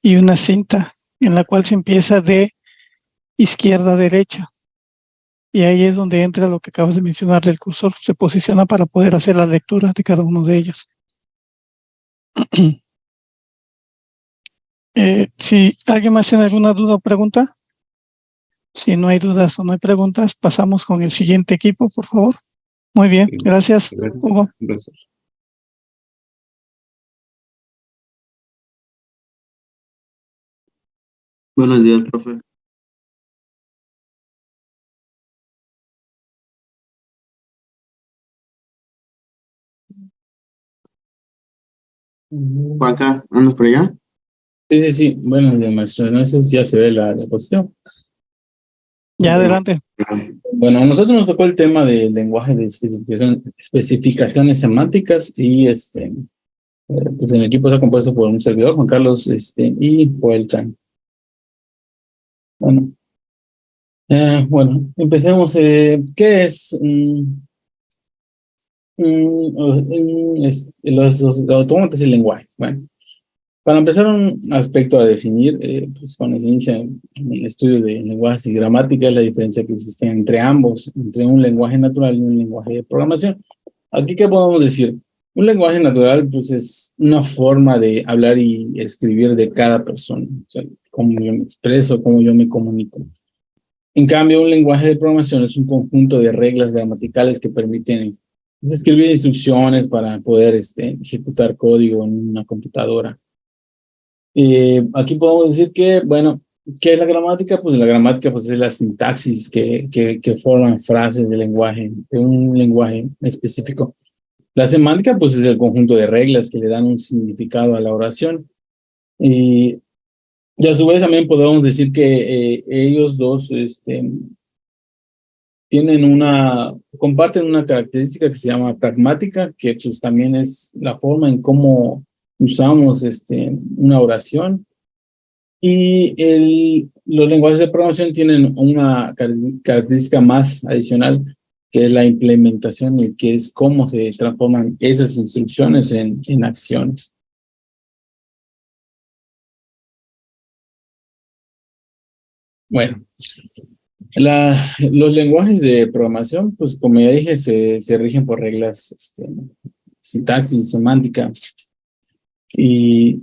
y una cinta en la cual se empieza de izquierda a derecha. Y ahí es donde entra lo que acabas de mencionar del cursor. Se posiciona para poder hacer la lectura de cada uno de ellos. Si alguien más tiene alguna duda o pregunta. Si no hay dudas o no hay preguntas, pasamos con el siguiente equipo, por favor. Muy bien, gracias, Hugo. Gracias. Buenos días, profe. Juanca, ¿andas por allá? Sí. Buenos días, maestro. No sé si ya se ve la cuestión. Ya, adelante. Bueno, a nosotros nos tocó el tema del lenguaje de especificaciones semánticas y pues el equipo está compuesto por un servidor, Juan Carlos, y Joel Chan. Bueno, empecemos. ¿Qué es los autómatas y lenguajes? Bueno, para empezar, un aspecto a definir, pues cuando se inicia en el estudio de lenguajes y gramática, es la diferencia que existe entre ambos, entre un lenguaje natural y un lenguaje de programación. Aquí, ¿qué podemos decir? Un lenguaje natural, pues, es una forma de hablar y escribir de cada persona, o sea, cómo yo me expreso, cómo yo me comunico. En cambio, un lenguaje de programación es un conjunto de reglas gramaticales que permiten escribir instrucciones para poder ejecutar código en una computadora. Aquí podemos decir que, bueno, ¿qué es la gramática? Pues la gramática pues, es la sintaxis que forman frases de lenguaje, de un lenguaje específico. La semántica, pues, es el conjunto de reglas que le dan un significado a la oración. Y a su vez también podemos decir que ellos dos comparten una característica que se llama pragmática, que pues también es la forma en cómo usamos una oración. Y los lenguajes de programación tienen una característica más adicional, que es la implementación, y que es cómo se transforman esas instrucciones en acciones. Bueno, los lenguajes de programación, pues como ya dije, se rigen por reglas, sintaxis, semántica. Y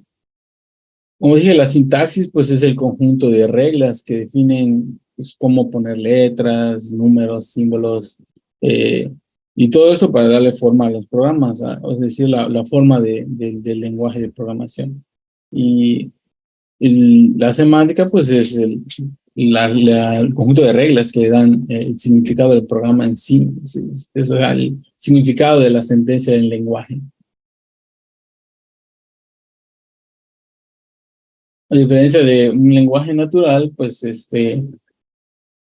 como dije, la sintaxis, pues es el conjunto de reglas que definen pues, cómo poner letras, números, símbolos, y todo eso para darle forma a los programas, es decir, la forma del lenguaje de programación. Y la semántica, pues es el conjunto de reglas que dan el significado del programa en sí, es el significado de la sentencia del lenguaje. A diferencia de un lenguaje natural, pues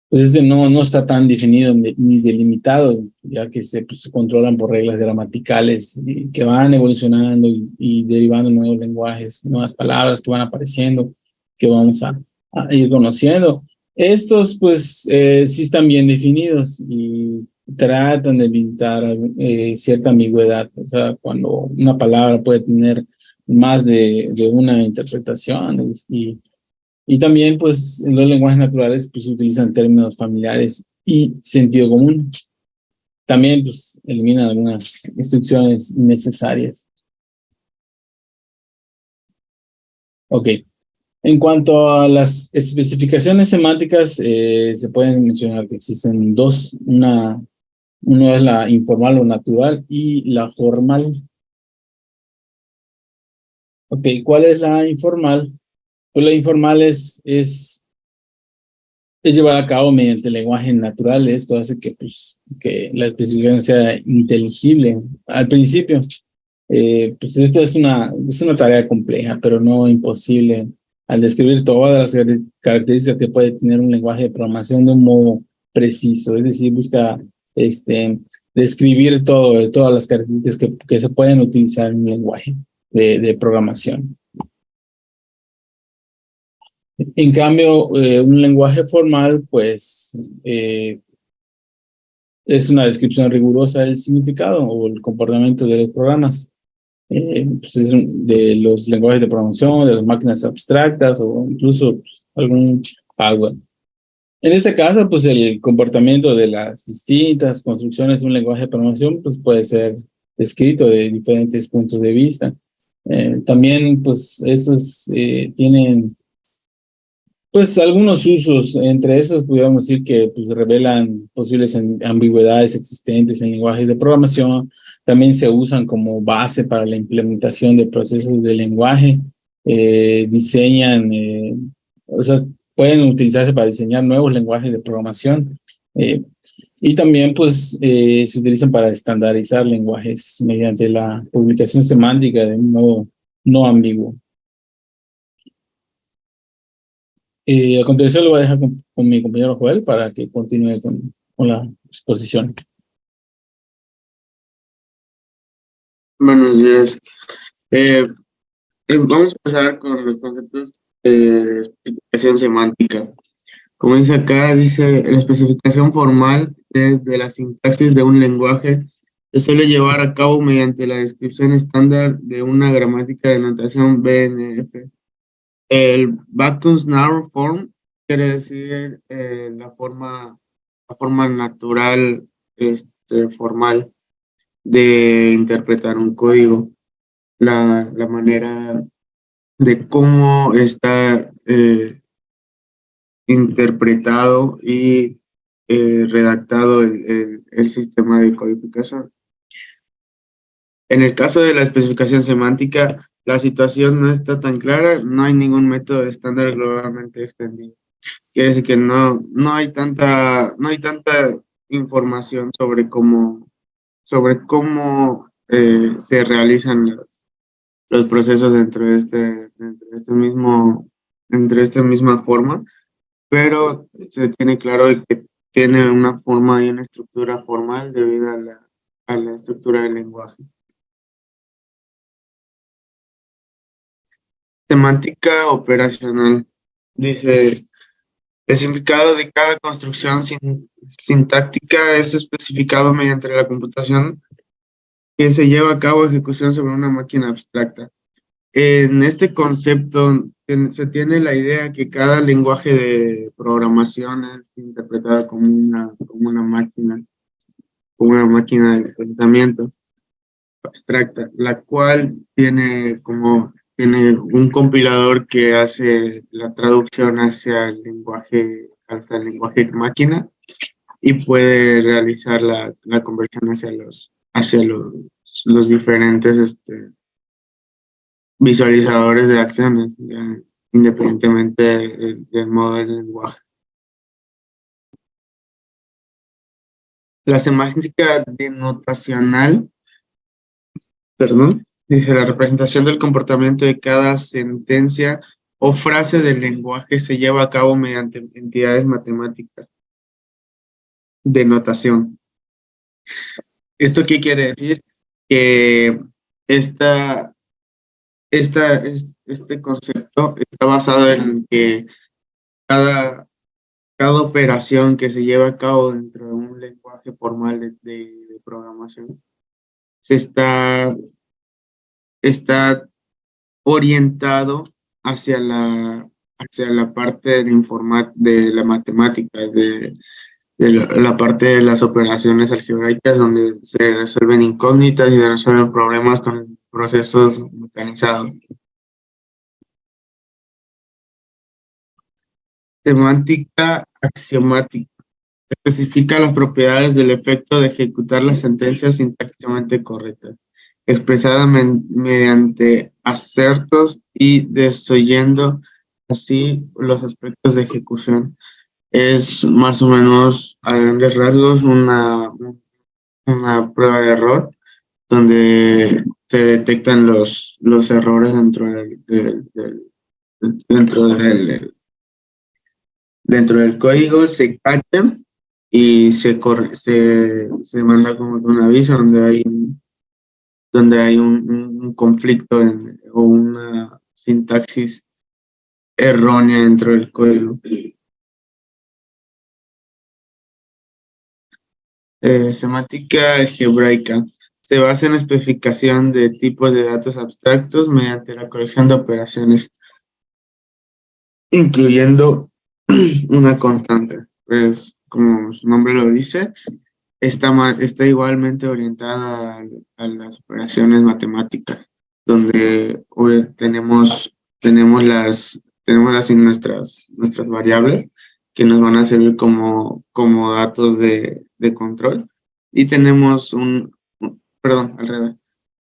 no está tan definido ni delimitado, ya que se controlan por reglas gramaticales que van evolucionando y derivando nuevos lenguajes, nuevas palabras que van apareciendo, que vamos a ir conociendo. Estos, pues, sí están bien definidos y tratan de evitar cierta ambigüedad. O sea, cuando una palabra puede tener más de una interpretación y también, pues, en los lenguajes naturales, pues, utilizan términos familiares y sentido común. También, pues, eliminan algunas instrucciones innecesarias. Ok. En cuanto a las especificaciones semánticas, se pueden mencionar que existen dos. Una es la informal o natural y la formal. Ok, ¿cuál es la informal? Pues la informal es llevada a cabo mediante lenguaje natural. Esto hace que la especificación sea inteligible al principio. Pues esta es una tarea compleja, pero no imposible. Al describir todas las características que puede tener un lenguaje de programación de un modo preciso, es decir, busca describir todas las características que se pueden utilizar en un lenguaje de programación. En cambio, un lenguaje formal, pues, es una descripción rigurosa del significado o el comportamiento de los programas, pues de los lenguajes de programación, de las máquinas abstractas o incluso algún hardware. En este caso, pues el comportamiento de las distintas construcciones de un lenguaje de programación pues puede ser descrito de diferentes puntos de vista. También, pues, estos tienen pues algunos usos. Entre esos podríamos decir que pues, revelan posibles ambigüedades existentes en lenguajes de programación. También se usan como base para la implementación de procesos de lenguaje. Diseñan, o sea, pueden utilizarse para diseñar nuevos lenguajes de programación. Y también pues se utilizan para estandarizar lenguajes mediante la publicación semántica de un modo no ambiguo. A continuación lo voy a dejar con mi compañero Joel para que continúe con la exposición. Buenos días. Vamos a empezar con los conceptos de especificación semántica. Como dice acá, dice la especificación formal es de la sintaxis de un lenguaje se suele llevar a cabo mediante la descripción estándar de una gramática de notación BNF. El Backus Narrow Form quiere decir la forma natural, formal de interpretar un código, la manera de cómo está interpretado y redactado el sistema de codificación. En el caso de la especificación semántica, la situación no está tan clara, no hay ningún método estándar globalmente extendido. Quiere decir que no hay tanta información sobre cómo se realizan los procesos dentro de esta misma forma, pero se tiene claro de que tiene una forma y una estructura formal debido a la estructura del lenguaje. Semántica operacional. Dice, el significado de cada construcción sintáctica es especificado mediante la computación que se lleva a cabo ejecución sobre una máquina abstracta. En este concepto se tiene la idea que cada lenguaje de programación es interpretada como una máquina de pensamiento abstracta, la cual tiene un compilador que hace la traducción hacia el lenguaje máquina y puede realizar la conversión hacia los diferentes visualizadores de acciones, independientemente del modo del lenguaje. La semántica denotacional, dice la representación del comportamiento de cada sentencia o frase del lenguaje se lleva a cabo mediante entidades matemáticas de notación. ¿Esto qué quiere decir? Que este concepto está basado en que cada operación que se lleva a cabo dentro de un lenguaje formal de programación está orientado hacia la parte de la matemática, de la parte de las operaciones algebraicas, donde se resuelven incógnitas y se resuelven problemas con procesos mecanizados. Semántica axiomática. Especifica las propiedades del efecto de ejecutar las sentencias sintácticamente correctas, expresada mediante acertos y desoyendo así los aspectos de ejecución. Es más o menos, a grandes rasgos, una prueba de error donde se detectan los errores dentro del código, se cachan y se manda como un aviso donde hay un conflicto o una sintaxis errónea dentro del código. Semántica algebraica. Se basa en la especificación de tipos de datos abstractos mediante la corrección de operaciones, incluyendo una constante. Pues, como su nombre lo dice, está igualmente orientada a las operaciones matemáticas, donde tenemos nuestras variables que nos van a servir como datos de control, y tenemos perdón, al revés.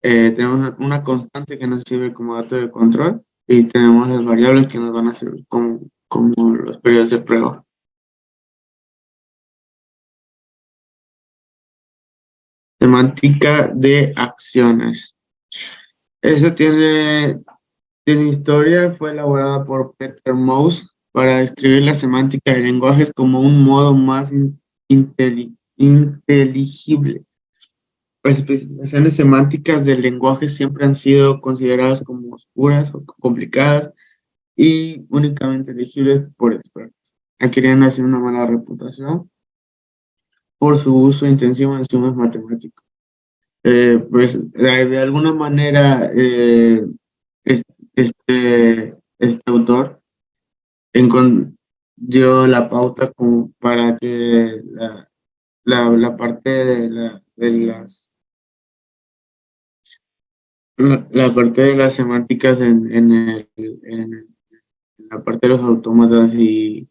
Tenemos una constante que nos sirve como dato de control, y tenemos las variables que nos van a servir como los periodos de prueba. Semántica de acciones. Esta tiene historia, fue elaborada por Peter Mouse para describir la semántica de lenguajes como un modo más inteligible. Las especificaciones semánticas del lenguaje siempre han sido consideradas como oscuras o complicadas y únicamente legibles por expertos. Adquirían así una mala reputación por su uso intensivo en estudios matemáticos. Pues de alguna manera este autor dio la pauta como para que la parte la parte de las semánticas en la parte de los autómatas y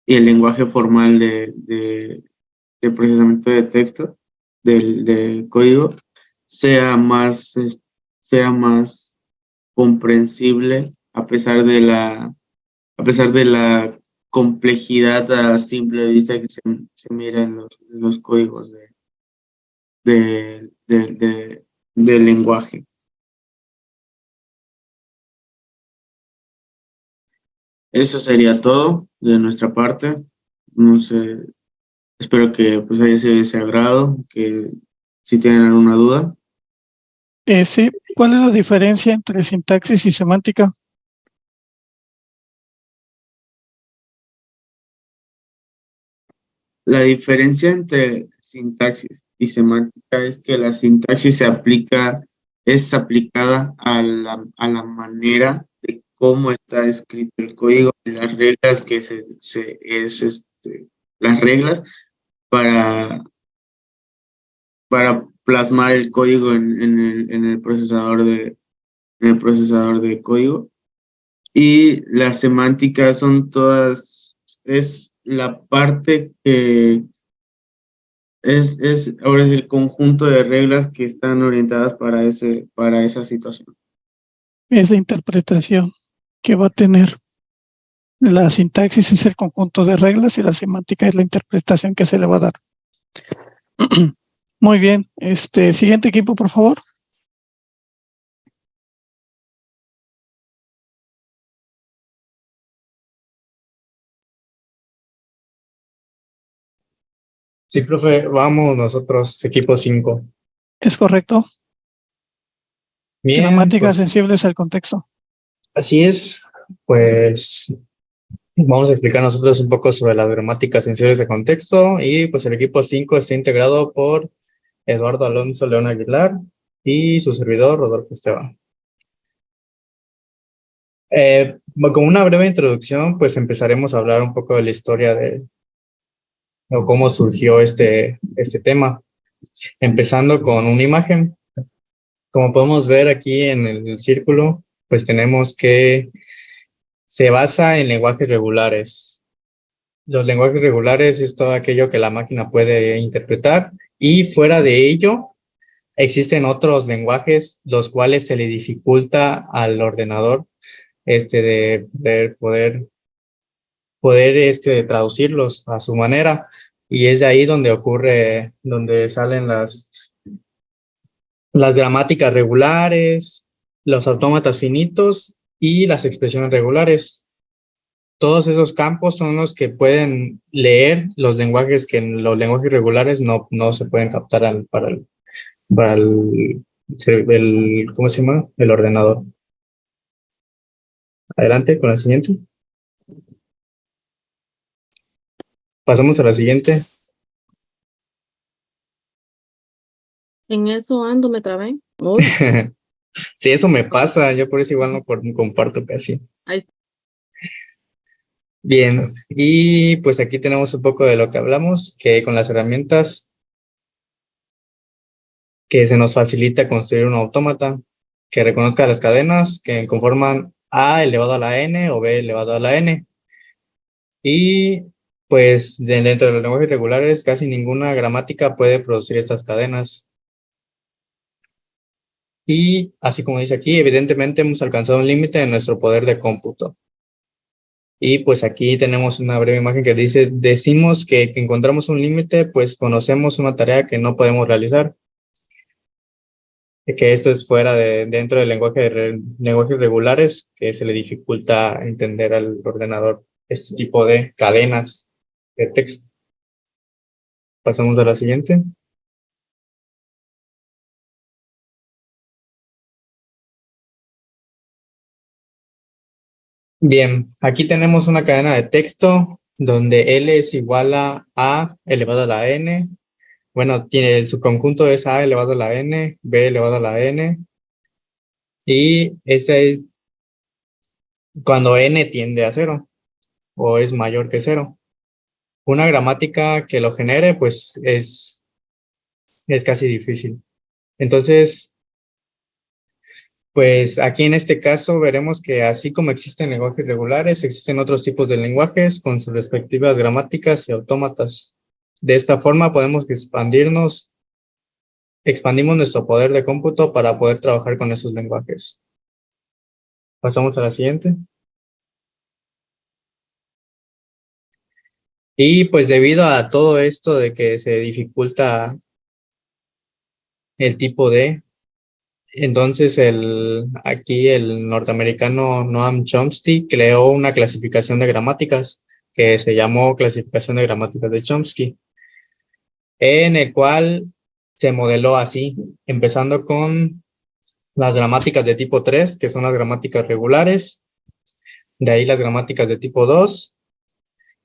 el lenguaje formal de procesamiento de texto del código sea más comprensible a pesar de la complejidad a simple vista que se mira en los códigos del lenguaje. Eso sería todo de nuestra parte. No sé, espero que pues haya sido de ese agrado, que si tienen alguna duda. Sí, ¿cuál es la diferencia entre sintaxis y semántica? La diferencia entre sintaxis y semántica es que la sintaxis es aplicada a la manera de cómo está escrito el código, las reglas las reglas para plasmar el código en el procesador de código. Y las semánticas son todas, es la parte que ahora es el conjunto de reglas que están orientadas para esa situación. Es la interpretación que va a tener. La sintaxis es el conjunto de reglas y la semántica es la interpretación que se le va a dar. Muy bien. Siguiente equipo, por favor. Sí, profe, vamos nosotros, equipo 5. Es correcto. Bien, Gramáticas pues, sensibles al contexto. así es. Pues vamos a explicar nosotros un poco sobre las gramáticas sensibles de contexto, y pues el equipo 5 está integrado por Eduardo Alonso León Aguilar y su servidor Rodolfo Esteban. Como una breve introducción, pues empezaremos a hablar un poco de la historia o cómo surgió este tema, empezando con una imagen. Como podemos ver aquí en el círculo, pues tenemos que se basa en lenguajes regulares. Los lenguajes regulares es todo aquello que la máquina puede interpretar, y fuera de ello existen otros lenguajes los cuales se le dificulta al ordenador de poder traducirlos a su manera, y es de ahí donde donde salen las gramáticas regulares, los autómatas finitos y las expresiones regulares. Todos esos campos son los que pueden leer los lenguajes que en los lenguajes regulares no se pueden captar para el, ¿cómo se llama? El ordenador. Adelante con la siguiente. Pasamos a la siguiente. En eso ando, me trabé. Uy, Sí, eso me pasa. Yo por eso igual no comparto casi. ahí está. Bien, y pues aquí tenemos un poco de lo que hablamos, que con las herramientas que se nos facilita construir un autómata que reconozca las cadenas que conforman A elevado a la N o B elevado a la N. Y pues dentro de los lenguajes regulares casi ninguna gramática puede producir estas cadenas. Y así como dice aquí, evidentemente hemos alcanzado un límite en nuestro poder de cómputo. Y pues aquí tenemos una breve imagen que dice, decimos que encontramos un límite, pues conocemos una tarea que no podemos realizar. Que esto es fuera dentro del lenguajes regulares, que se le dificulta entender al ordenador este tipo de cadenas de texto. Pasamos a la siguiente. Bien, aquí tenemos una cadena de texto donde L es igual a elevado a la N. Bueno, tiene su conjunto es A elevado a la N, B elevado a la N. Y ese es cuando N tiende a 0 o es mayor que 0. Una gramática que lo genere, pues es casi difícil. Entonces, pues aquí en este caso veremos que así como existen lenguajes regulares, existen otros tipos de lenguajes con sus respectivas gramáticas y autómatas. De esta forma podemos expandimos nuestro poder de cómputo para poder trabajar con esos lenguajes. Pasamos a la siguiente. Y pues debido a todo esto de que se dificulta el tipo D, entonces aquí el norteamericano Noam Chomsky creó una clasificación de gramáticas que se llamó clasificación de gramáticas de Chomsky, en el cual se modeló así, empezando con las gramáticas de tipo 3, que son las gramáticas regulares, de ahí las gramáticas de tipo 2,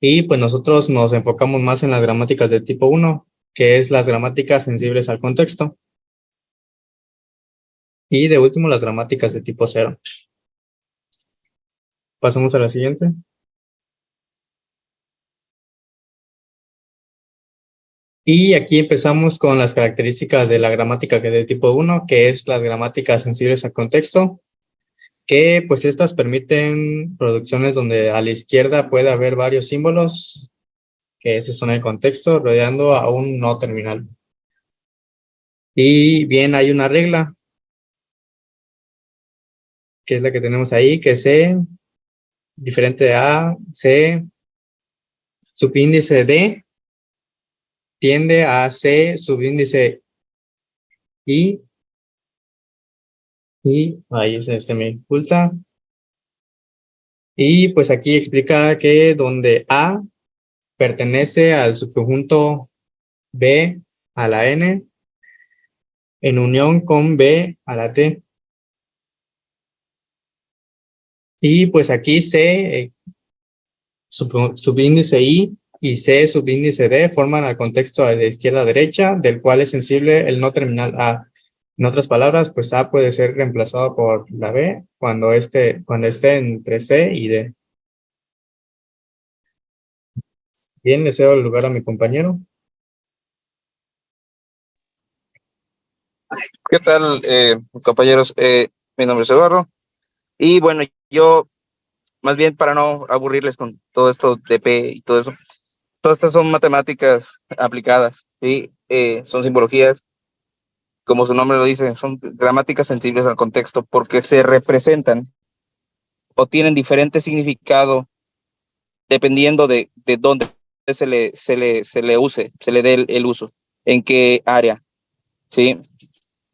y pues nosotros nos enfocamos más en las gramáticas de tipo 1, que es las gramáticas sensibles al contexto. Y de último, las gramáticas de tipo 0. Pasamos a la siguiente. Y aquí empezamos con las características de la gramática de tipo 1, que es las gramáticas sensibles al contexto, que pues estas permiten producciones donde a la izquierda puede haber varios símbolos, que ese son el contexto, rodeando a un no terminal. Y bien, hay una regla, que es la que tenemos ahí, que C, diferente de A, C, subíndice D, tiende a C, subíndice I, y ahí se me oculta. Y pues aquí explica que donde A pertenece al subconjunto B a la N, en unión con B a la T. Y pues aquí C, subíndice I y C, subíndice D, forman el contexto de izquierda a derecha, del cual es sensible el no terminal A. En otras palabras, pues A puede ser reemplazado por la B cuando esté entre C y D. Bien, le cedo el lugar a mi compañero. ¿Qué tal, compañeros? Mi nombre es Eduardo. Y bueno, yo, más bien para no aburrirles con todo esto de P y todo eso, todas estas son matemáticas aplicadas, ¿sí? Son simbologías, como su nombre lo dice, son gramáticas sensibles al contexto porque se representan o tienen diferente significado dependiendo de dónde se le use, se le dé el uso, en qué área, ¿sí?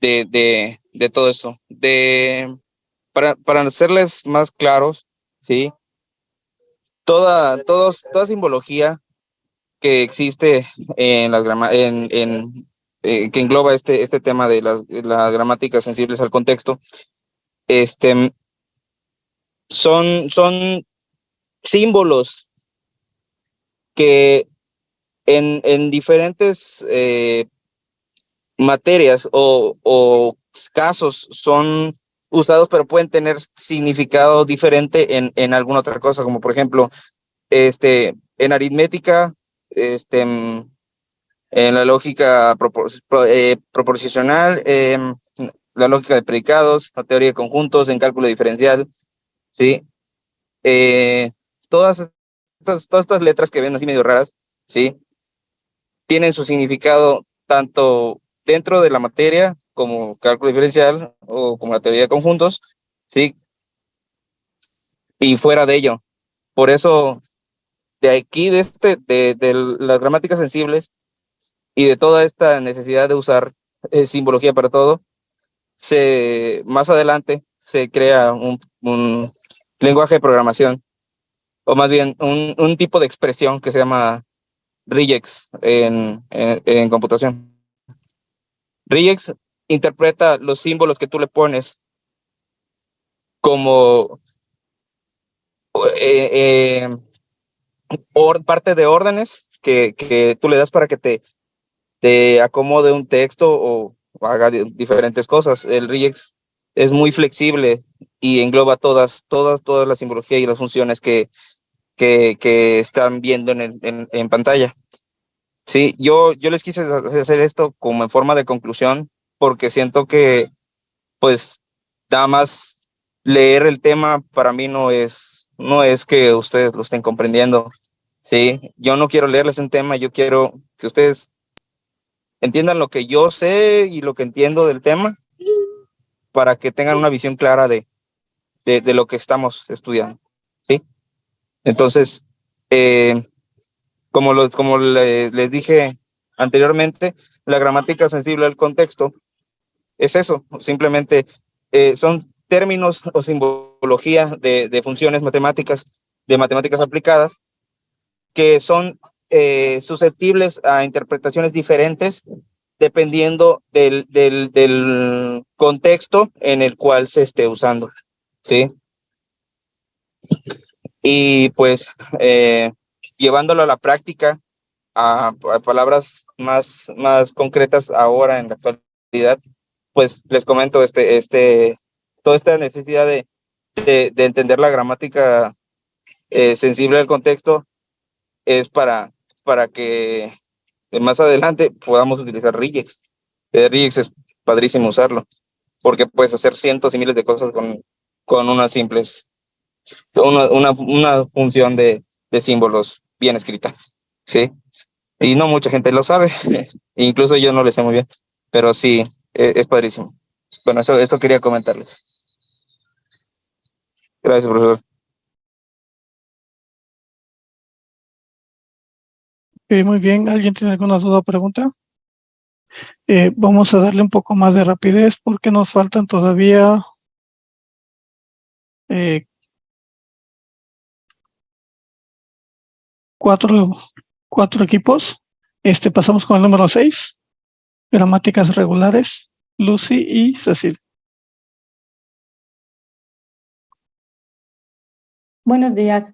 de todo esto. Para hacerles más claros, ¿sí? Toda simbología que existe en las que engloba este tema de las gramáticas sensibles al contexto, son símbolos que en diferentes materias o casos son usados, pero pueden tener significado diferente en alguna otra cosa, como por ejemplo, en aritmética, en la lógica proporcional, la lógica de predicados, la teoría de conjuntos, en cálculo diferencial, ¿sí? Todas estas letras que ven así medio raras, ¿sí? Tienen su significado tanto dentro de la materia como cálculo diferencial o como la teoría de conjuntos, ¿sí? Y fuera de ello. Por eso, de aquí, de las gramáticas sensibles y de toda esta necesidad de usar simbología para todo, más adelante se crea un lenguaje de programación, o más bien un tipo de expresión que se llama regex en computación. Regex interpreta los símbolos que tú le pones como parte de órdenes que tú le das para que te acomode un texto o haga diferentes cosas. El regex es muy flexible y engloba todas la simbología y las funciones que están viendo en pantalla. Sí, yo les quise hacer esto como en forma de conclusión, porque siento que, pues, nada más leer el tema para mí no es que ustedes lo estén comprendiendo. Sí, yo no quiero leerles un tema, yo quiero que ustedes entiendan lo que yo sé y lo que entiendo del tema, para que tengan una visión clara de lo que estamos estudiando. Sí, entonces, como les dije anteriormente, la gramática sensible al contexto es eso, simplemente son términos o simbología de funciones matemáticas, de matemáticas aplicadas, que son susceptibles a interpretaciones diferentes dependiendo del contexto en el cual se esté usando, ¿sí? Y pues llevándolo a la práctica, a palabras más concretas ahora en la actualidad, pues les comento toda esta necesidad de entender la gramática sensible al contexto es para que más adelante podamos utilizar regex. Regex es padrísimo usarlo, porque puedes hacer cientos y miles de cosas con unas simples, una función de símbolos bien escrita, ¿sí? Y no mucha gente lo sabe, incluso yo no lo sé muy bien, pero sí, es padrísimo. Bueno, eso quería comentarles. Gracias, profesor. Muy bien, ¿alguien tiene alguna duda o pregunta? Vamos a darle un poco más de rapidez porque nos faltan todavía cuatro equipos. Pasamos con el número 6, gramáticas regulares, Lucy y Cecil. Buenos días.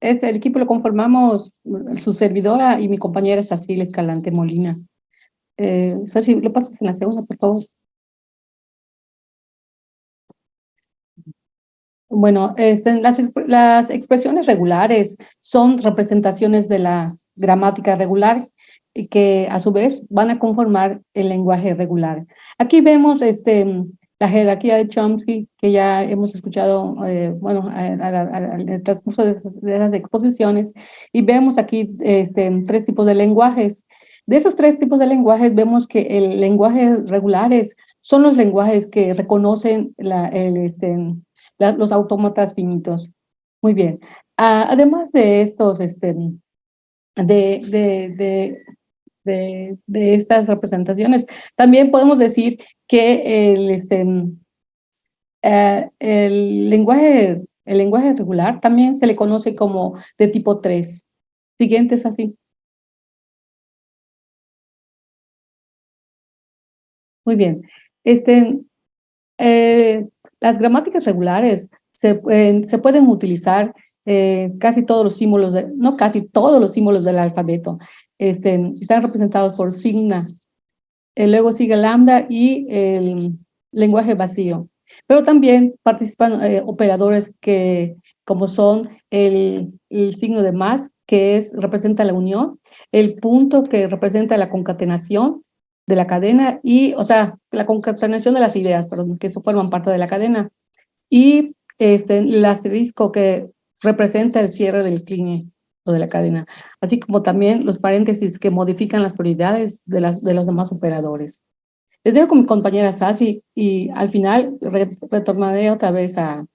El equipo lo conformamos su servidora y mi compañera Cecil Escalante Molina. Cecil, ¿lo pasas en la segunda, por favor? Bueno, las expresiones regulares son representaciones de la gramática regular y que a su vez van a conformar el lenguaje regular. Aquí vemos la jerarquía de Chomsky, que ya hemos escuchado en el transcurso de esas exposiciones, y vemos aquí tres tipos de lenguajes. De esos tres tipos de lenguajes vemos que el lenguaje regulares son los lenguajes que reconocen los autómatas finitos. Muy bien. Además de estos, de de estas representaciones. También podemos decir que el lenguaje regular también se le conoce como de tipo 3. Siguiente es así. Muy bien. Las gramáticas regulares se pueden utilizar casi todos los símbolos, no casi todos los símbolos del alfabeto. Están representados por signa. Luego sigue lambda y el lenguaje vacío. Pero también participan operadores como son el signo de más, que representa la unión, el punto, que representa la concatenación de la cadena, la concatenación de las ideas, perdón, que forman parte de la cadena, y el asterisco, que representa el cierre del cline o de la cadena, así como también los paréntesis, que modifican las prioridades de los demás operadores. Les dejo con mi compañera Sasi y al final retornaré otra vez a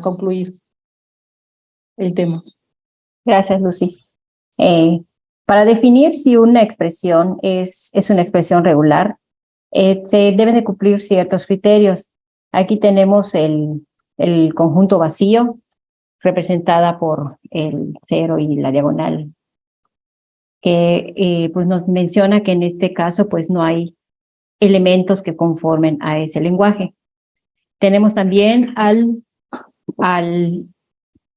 concluir el tema. Gracias, Lucy. Para definir si una expresión es una expresión regular, se deben de cumplir ciertos criterios. Aquí tenemos el conjunto vacío, representada por el 0 y la diagonal, que pues nos menciona que en este caso pues no hay elementos que conformen a ese lenguaje. Tenemos también a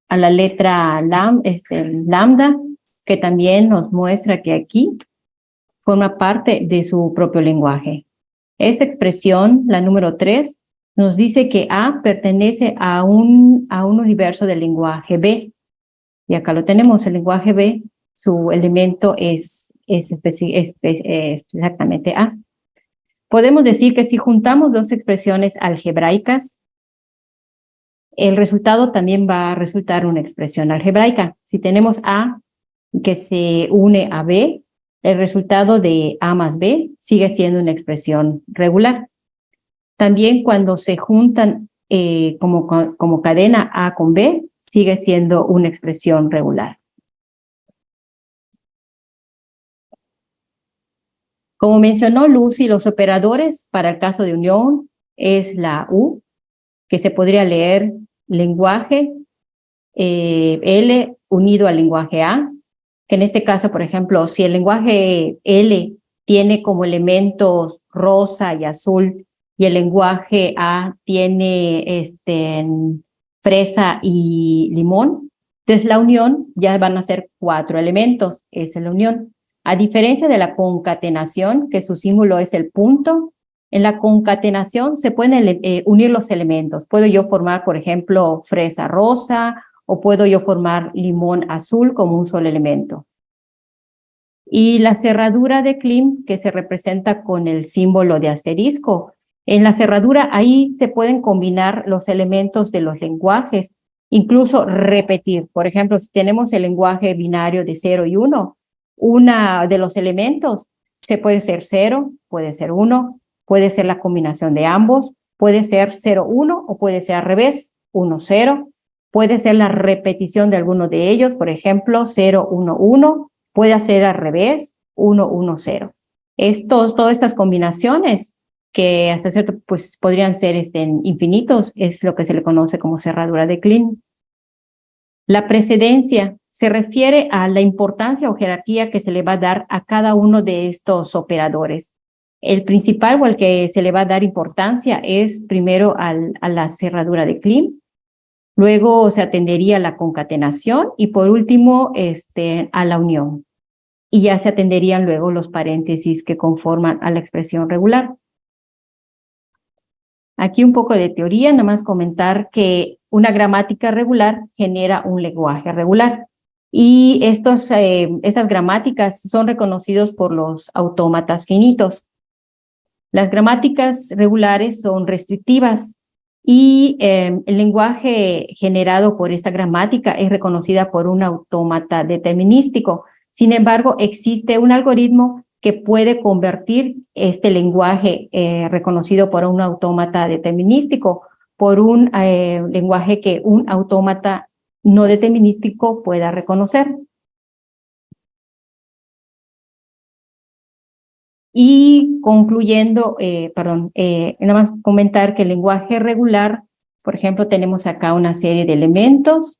la letra lambda, que también nos muestra que aquí forma parte de su propio lenguaje. Esta expresión, la número 3, nos dice que A pertenece a un universo del lenguaje B. Y acá lo tenemos, el lenguaje B, su elemento es exactamente A. Podemos decir que si juntamos dos expresiones algebraicas, el resultado también va a resultar una expresión algebraica. Si tenemos A que se une a B, el resultado de A más B sigue siendo una expresión regular. También cuando se juntan como cadena A con B, sigue siendo una expresión regular. Como mencionó Lucy, los operadores para el caso de unión es la U, que se podría leer lenguaje L unido al lenguaje A, que en este caso, por ejemplo, si el lenguaje L tiene como elementos rosa y azul y el lenguaje A tiene fresa y limón, entonces la unión ya van a ser 4 elementos, esa es la unión. A diferencia de la concatenación, que su símbolo es el punto, en la concatenación se pueden unir los elementos. Puedo yo formar, por ejemplo, fresa rosa, o puedo yo formar limón azul como un solo elemento. Y la cerradura de Kleene, que se representa con el símbolo de asterisco. En la cerradura ahí se pueden combinar los elementos de los lenguajes, incluso repetir. Por ejemplo, si tenemos el lenguaje binario de 0 y 1, una de los elementos puede ser 0, puede ser 1, puede ser la combinación de ambos, puede ser 0, 1 o puede ser al revés, 1, 0. Puede ser la repetición de alguno de ellos, por ejemplo, 0, 1, 1. Puede ser al revés, 1, 1, 0. Todas estas combinaciones que hasta cierto pues podrían ser infinitos, es lo que se le conoce como cerradura de Kleene. La precedencia se refiere a la importancia o jerarquía que se le va a dar a cada uno de estos operadores. El principal o al que se le va a dar importancia es primero a la cerradura de Kleene, luego se atendería a la concatenación y por último a la unión. Y ya se atenderían luego los paréntesis que conforman a la expresión regular. Aquí un poco de teoría, nada más comentar que una gramática regular genera un lenguaje regular. Y estas gramáticas son reconocidos por los autómatas finitos. Las gramáticas regulares son restrictivas y el lenguaje generado por esta gramática es reconocida por un autómata determinístico. Sin embargo, existe un algoritmo que puede convertir este lenguaje reconocido por un autómata determinístico por un lenguaje que un autómata no determinístico pueda reconocer. Y concluyendo, nada más comentar que el lenguaje regular, por ejemplo, tenemos acá una serie de elementos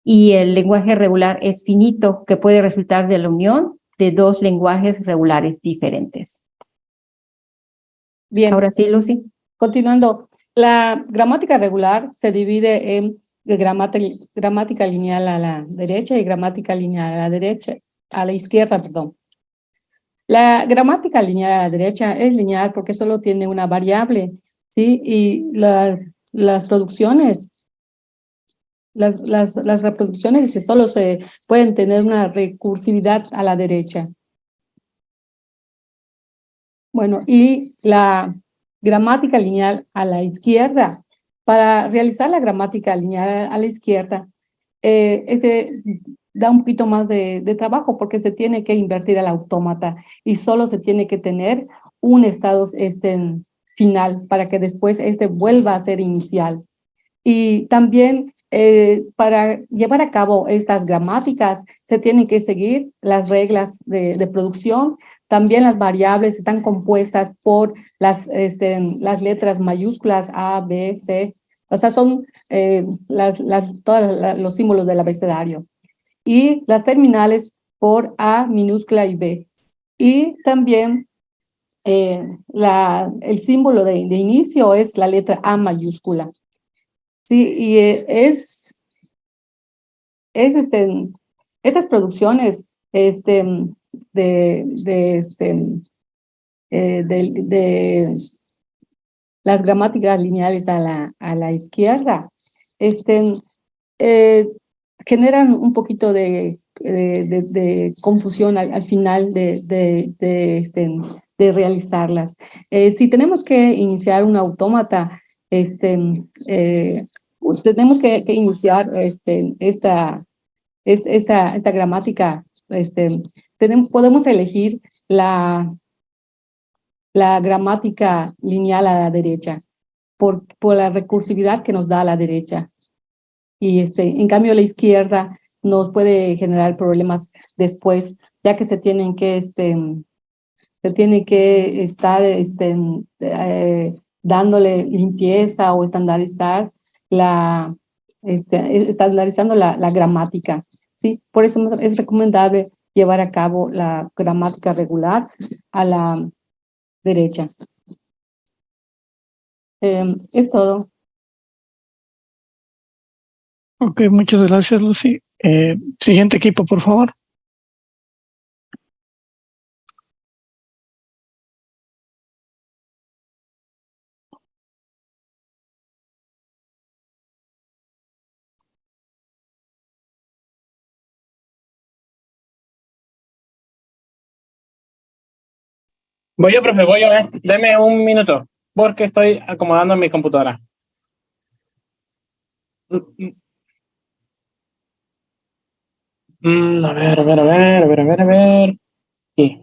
y el lenguaje regular es finito, que puede resultar de la unión de dos lenguajes regulares diferentes. Bien. Ahora sí, Lucy. Continuando, la gramática regular se divide en gramática lineal a la derecha y gramática lineal a la izquierda, perdón. La gramática lineal a la derecha es lineal porque solo tiene una variable, ¿sí? Y las producciones, las reproducciones solo se pueden tener una recursividad a la derecha. Bueno, y la gramática lineal a la izquierda. Para realizar la gramática lineal a la izquierda, da un poquito más de trabajo porque se tiene que invertir al autómata y solo se tiene que tener un estado final para que después vuelva a ser inicial. Y también para llevar a cabo estas gramáticas se tienen que seguir las reglas de producción. También las variables están compuestas por las letras mayúsculas A, B, C. O sea, son todos los símbolos del abecedario. Y las terminales por A minúscula y B. Y también el símbolo de inicio es la letra A mayúscula. Sí, y estas producciones de las gramáticas lineales a la izquierda generan un poquito de confusión al final de realizarlas. Si tenemos que iniciar un autómata, tenemos que iniciar esta gramática. Podemos elegir la gramática lineal a la derecha por la recursividad que nos da a la derecha. Y en cambio a la izquierda nos puede generar problemas después, ya que se tienen que estar dándole limpieza o estandarizando la gramática, ¿sí? Por eso es recomendable llevar a cabo la gramática regular a la derecha. Es todo. Ok, muchas gracias, Lucy. Siguiente equipo, por favor. Voy yo, profe, voy yo, Deme un minuto, porque estoy acomodando mi computadora. A ver. Sí.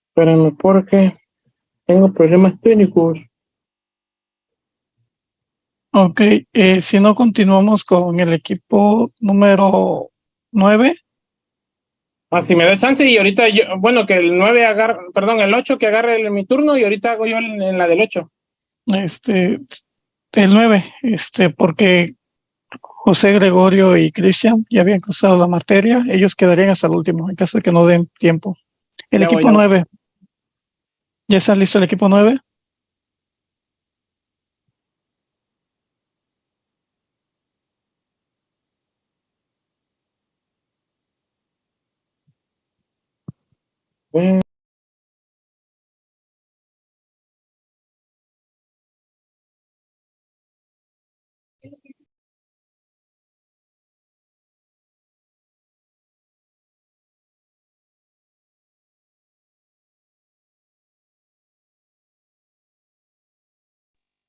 Espérenme, porque tengo problemas técnicos. Ok, si no continuamos con el equipo número 9. Si me da chance y ahorita bueno, que el 9 agarre, perdón, el 8 que agarre mi turno y ahorita hago yo en la del 8. El 9, porque José Gregorio y Cristian ya habían cruzado la materia, ellos quedarían hasta el último, en caso de que no den tiempo. El Ya voy, equipo ya voy. 9. ¿Ya está listo el equipo 9?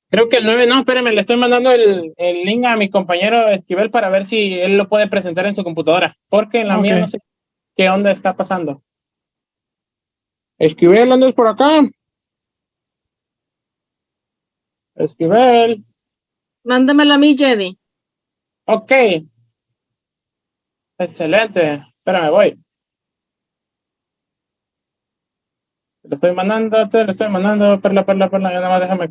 Creo que el 9, no, espérenme, le estoy mandando el link a mi compañero Esquivel para ver si él lo puede presentar en su computadora, porque en la mía no sé qué onda está pasando. Esquivel, ¿andas por acá? Esquivel. Mándamela a mí, Jenny. Ok. Excelente. Espérame, voy. Te lo estoy mandando, perla, ya nada más déjame.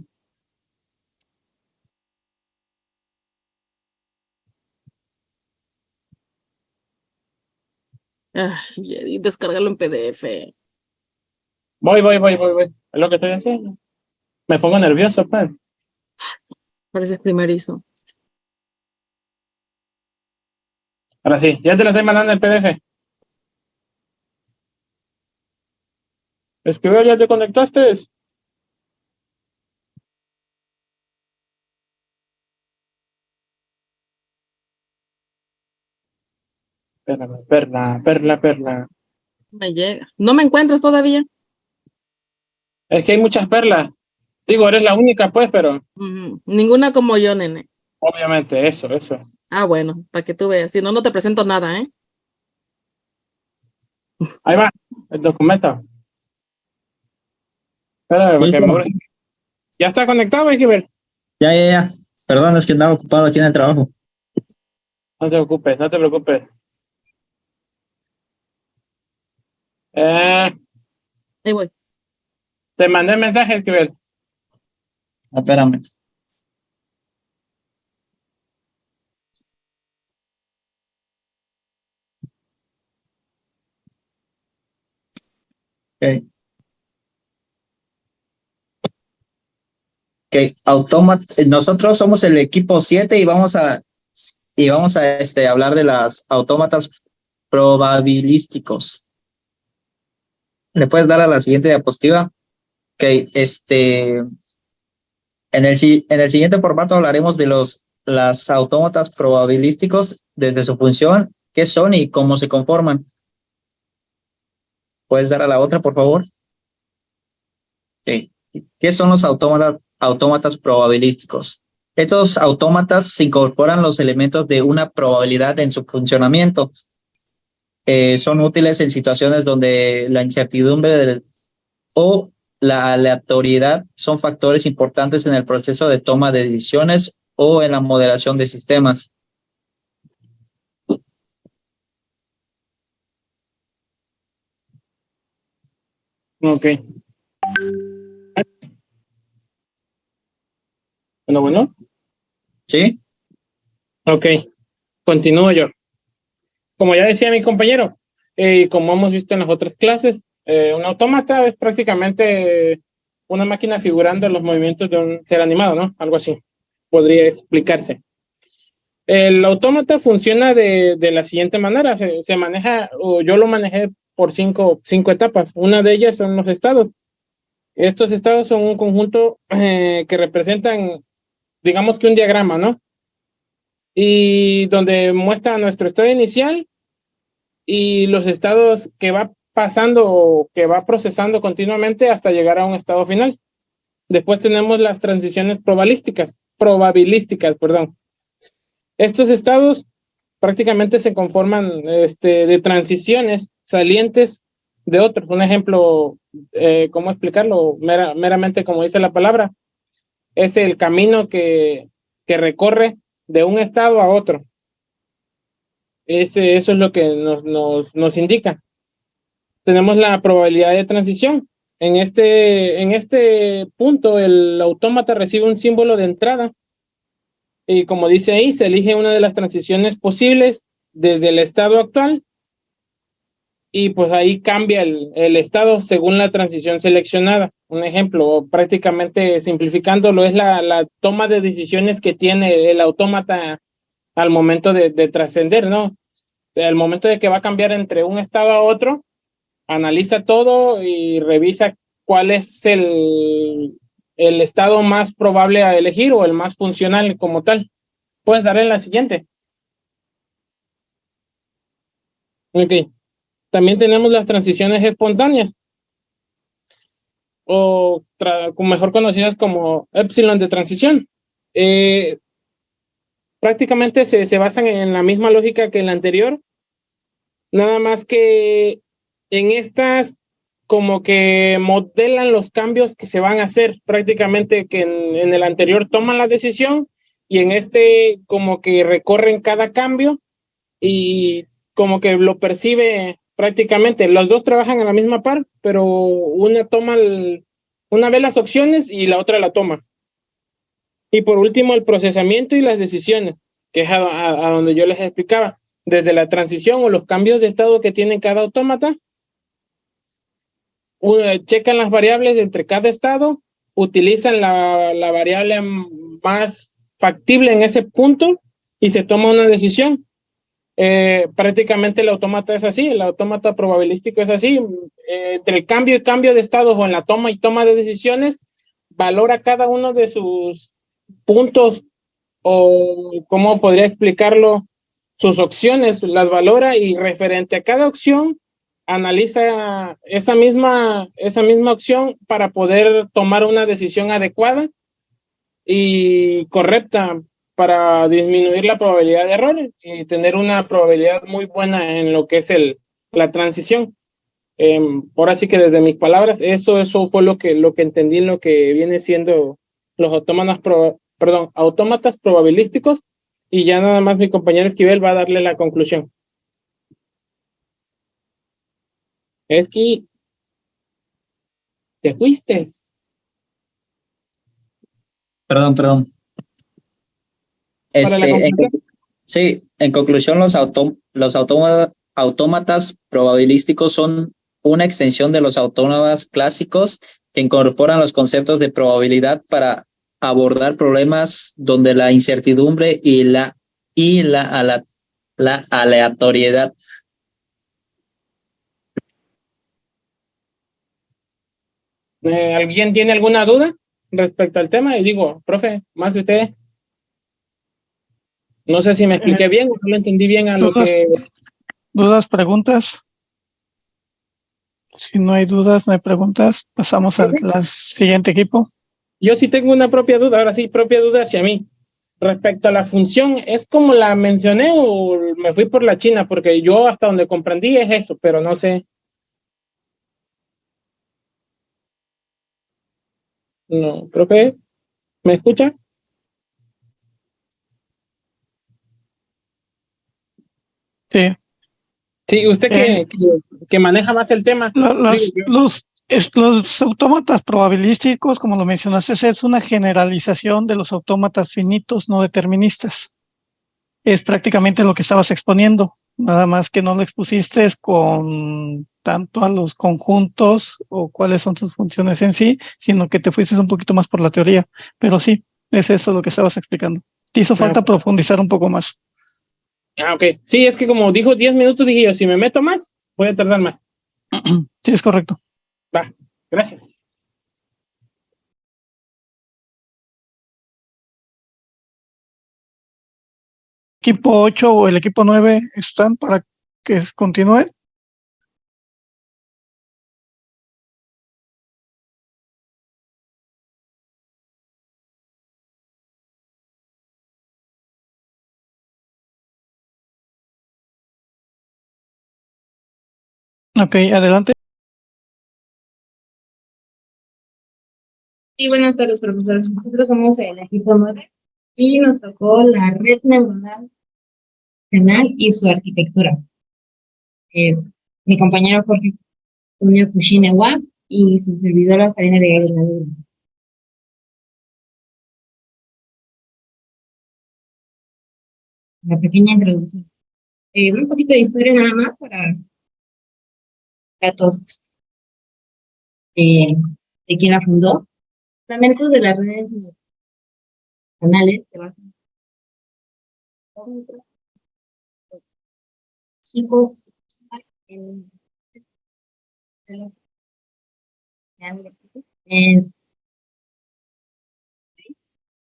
Ay, descárgalo en PDF. Voy. Es lo que estoy haciendo. Me pongo nervioso, pues. Pareces primerizo. Ahora sí, ya te lo estoy mandando el PDF. Escribió, ya te conectaste. Perla. Me llega. ¿No me encuentras todavía? Es que hay muchas perlas. Digo, eres la única, pues, pero Ninguna como yo, nene. obviamente, eso. Ah, bueno, para que tú veas. Si no, no te presento nada, ¿eh? Ahí va, el documento. Espera, porque ¿ya está conectado, hay que ver? Ya. Perdón, es que andaba ocupado aquí en el trabajo. No te preocupes. Ahí voy. Te mandé mensaje, Esquivel. Espérame. Ok. Nosotros somos el equipo 7 y vamos a hablar de las autómatas probabilísticos. ¿Le puedes dar a la siguiente diapositiva? Ok, en el siguiente formato hablaremos de las autómatas probabilísticos desde su función, qué son y cómo se conforman. ¿Puedes dar a la otra, por favor? Okay. ¿Qué son los autómatas probabilísticos? Estos autómatas se incorporan los elementos de una probabilidad en su funcionamiento. Son útiles en situaciones donde la incertidumbre o la aleatoriedad son factores importantes en el proceso de toma de decisiones o en la moderación de sistemas. Ok. Bueno. ¿Sí? Ok, continúo yo. Como ya decía mi compañero, y como hemos visto en las otras clases, un autómata es prácticamente una máquina figurando los movimientos de un ser animado, ¿no? Algo así podría explicarse. El autómata funciona de la siguiente manera. Se maneja, o yo lo manejé por cinco etapas. Una de ellas son los estados. Estos estados son un conjunto que representan, digamos que un diagrama, ¿no? Y donde muestra nuestro estado inicial y los estados que va pasando o que va procesando continuamente hasta llegar a un estado final. Después tenemos las transiciones probabilísticas, perdón. Estos estados prácticamente se conforman de transiciones salientes de otros. Un ejemplo, ¿cómo explicarlo? Meramente como dice la palabra, es el camino que recorre de un estado a otro. Eso es lo que nos indica. Tenemos la probabilidad de transición. En este punto, el autómata recibe un símbolo de entrada y como dice ahí, se elige una de las transiciones posibles desde el estado actual y pues ahí cambia el estado según la transición seleccionada. Un ejemplo, prácticamente simplificándolo, es la toma de decisiones que tiene el autómata al momento de trascender, ¿no? Al momento de que va a cambiar entre un estado a otro, analiza todo y revisa cuál es el estado más probable a elegir o el más funcional como tal. Puedes darle en la siguiente. Ok. También tenemos las transiciones espontáneas, o mejor conocidas como épsilon de transición. Prácticamente se basan en la misma lógica que en la anterior, nada más que en estas como que modelan los cambios que se van a hacer, prácticamente que en el anterior toman la decisión y en como que recorren cada cambio y como que lo percibe prácticamente. Los dos trabajan a la misma par, pero una ve las opciones y la otra la toma. Y por último, el procesamiento y las decisiones, que es a donde yo les explicaba, desde la transición o los cambios de estado que tiene cada autómata, checan las variables entre cada estado, utilizan la variable más factible en ese punto y se toma una decisión. Prácticamente el autómata es así, el autómata probabilístico es así, entre el cambio y cambio de estados o en la toma y toma de decisiones, valora cada uno de sus puntos o, ¿cómo podría explicarlo? Sus opciones, las valora y referente a cada opción, analiza esa misma opción para poder tomar una decisión adecuada y correcta para disminuir la probabilidad de errores y tener una probabilidad muy buena en lo que es la transición. Ahora sí que desde mis palabras, eso fue lo que entendí en lo que viene siendo los autómatas probabilísticos, y ya nada más mi compañero Esquivel va a darle la conclusión. Esqui, te fuiste. Perdón. Para la conclusión. Sí, en conclusión, los autómatas probabilísticos son una extensión de los autómatas clásicos que incorporan los conceptos de probabilidad para abordar problemas donde la incertidumbre y la aleatoriedad. ¿Alguien tiene alguna duda respecto al tema? Y digo, profe, más de usted. No sé si me expliqué bien o no lo entendí bien a lo que... ¿Dudas, preguntas? Si no hay dudas, no hay preguntas, pasamos al siguiente equipo. Yo sí tengo una propia duda, ahora sí, propia duda hacia mí. Respecto a la función, ¿es como la mencioné o me fui por la China? Porque yo hasta donde comprendí es eso, pero no sé. No, profe, ¿me escucha? Sí. Sí, usted que maneja más el tema. Los autómatas probabilísticos, como lo mencionaste, es una generalización de los autómatas finitos no deterministas. Es prácticamente lo que estabas exponiendo, nada más que no lo expusiste con tanto a los conjuntos o cuáles son sus funciones en sí, sino que te fuiste un poquito más por la teoría. Pero sí, es eso lo que estabas explicando. Te hizo falta profundizar un poco más. Ok. Sí, es que como dijo 10 minutos, dije yo, si me meto más, voy a tardar más. Sí, es correcto. Va, gracias. Equipo 8 o el equipo 9 están para que continúe. Ok, adelante. Sí, buenas tardes, profesor. Nosotros somos el equipo 9 y nos tocó la red neuronal y su arquitectura. Mi compañero Jorge Antonio Kushinewa y su servidora Sarina Vega. Una pequeña introducción. Un poquito de historia nada más para datos de quién la fundó. Fundamentos de las redes canales se basan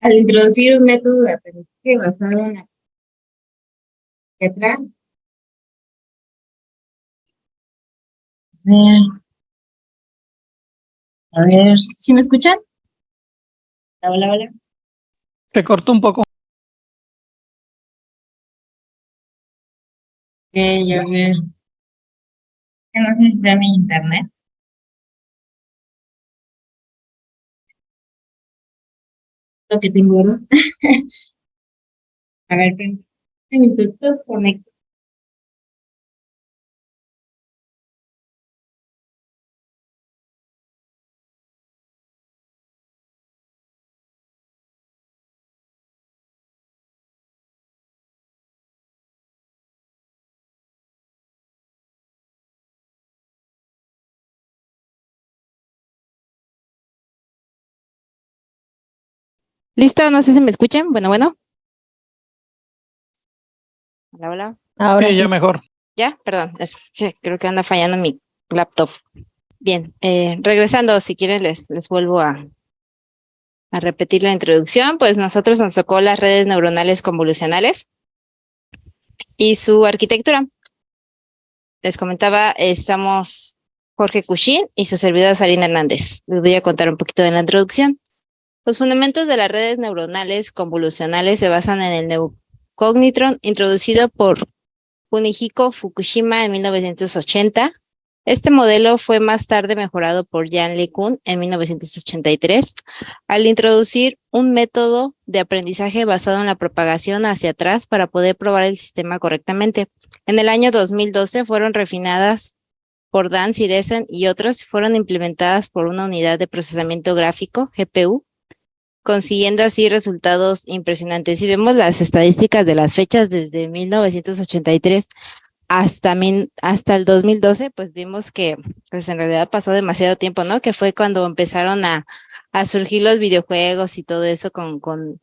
al introducir un método de aprendizaje basado en la letra. A ver, ¿sí me escuchan? Hola. Se cortó un poco. A ver. No sé si está mi internet. Lo que tengo, ¿no? A ver, mi tutor conecta. Listo, no sé si me escuchan. Bueno, bueno. Hola, hola. Ahora Sí, sí. ya mejor. Ya, perdón, es que creo que anda fallando mi laptop. Bien, regresando, si quieren les vuelvo a repetir la introducción. Pues nosotros nos tocó las redes neuronales convolucionales y su arquitectura. Les comentaba, estamos Jorge Cushing y su servidor Sarina Hernández. Les voy a contar un poquito de la introducción. Los fundamentos de las redes neuronales convolucionales se basan en el neurocognitron introducido por Kunihiko Fukushima en 1980. Este modelo fue más tarde mejorado por Jan LeCun en 1983 al introducir un método de aprendizaje basado en la propagación hacia atrás para poder probar el sistema correctamente. En el año 2012 fueron refinadas por Dan Siresen y otros, fueron implementadas por una unidad de procesamiento gráfico, GPU, consiguiendo así resultados impresionantes. Si vemos las estadísticas de las fechas desde 1983 hasta el 2012, pues vimos que pues en realidad pasó demasiado tiempo, ¿no? Que fue cuando empezaron a surgir los videojuegos y todo eso con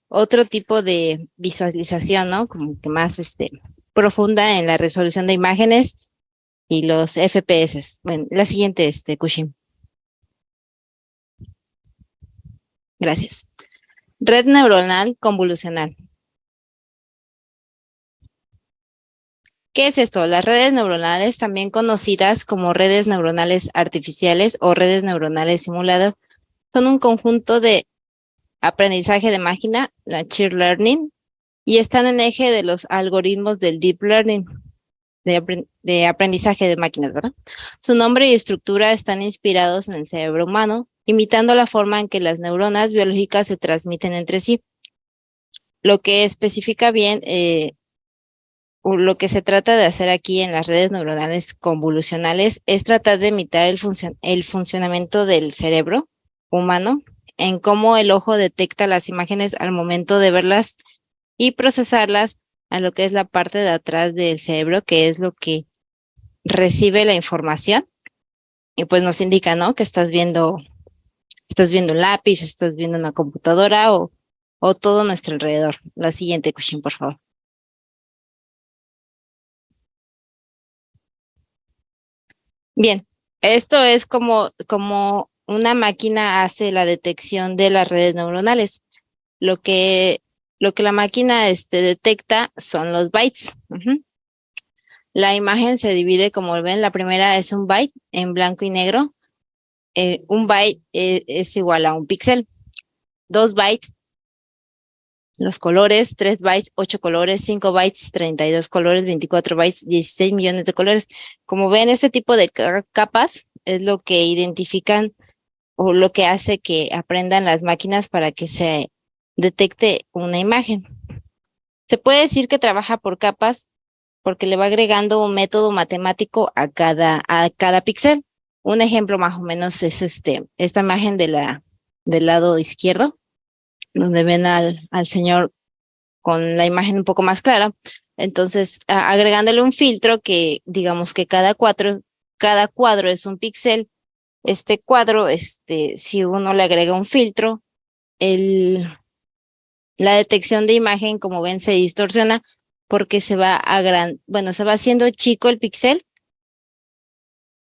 otro tipo de visualización, ¿no? Como que más profunda en la resolución de imágenes y los FPS. Bueno, la siguiente, Kushim. Gracias. Red neuronal convolucional. ¿Qué es esto? Las redes neuronales, también conocidas como redes neuronales artificiales o redes neuronales simuladas, son un conjunto de aprendizaje de máquina, la Machine Learning, y están en eje de los algoritmos del Deep Learning, de aprendizaje de máquinas, ¿verdad? Su nombre y estructura están inspirados en el cerebro humano, imitando la forma en que las neuronas biológicas se transmiten entre sí. Lo que especifica bien, o lo que se trata de hacer aquí en las redes neuronales convolucionales es tratar de imitar el funcionamiento del cerebro humano en cómo el ojo detecta las imágenes al momento de verlas y procesarlas a lo que es la parte de atrás del cerebro, que es lo que recibe la información y pues nos indica, ¿no? Que estás viendo un lápiz, estás viendo una computadora o todo a nuestro alrededor. La siguiente, Kushin, por favor. Bien, esto es como una máquina hace la detección de las redes neuronales. Lo que la máquina detecta son los bytes. La imagen se divide, como ven, la primera es un byte en blanco y negro. Un byte es igual a un píxel. 2 bytes, los colores, 3 bytes, 8 colores, 5 bytes, 32 colores, 24 bytes, 16 millones de colores. Como ven, este tipo de capas es lo que identifican o lo que hace que aprendan las máquinas para que se detecte una imagen. Se puede decir que trabaja por capas porque le va agregando un método matemático a cada píxel. Un ejemplo más o menos es esta imagen del lado izquierdo, donde ven al señor con la imagen un poco más clara. Entonces, agregándole un filtro que digamos que cada cuadro es un píxel. Este cuadro, si uno le agrega un filtro, la detección de imagen, como ven, se distorsiona porque se va haciendo chico el píxel,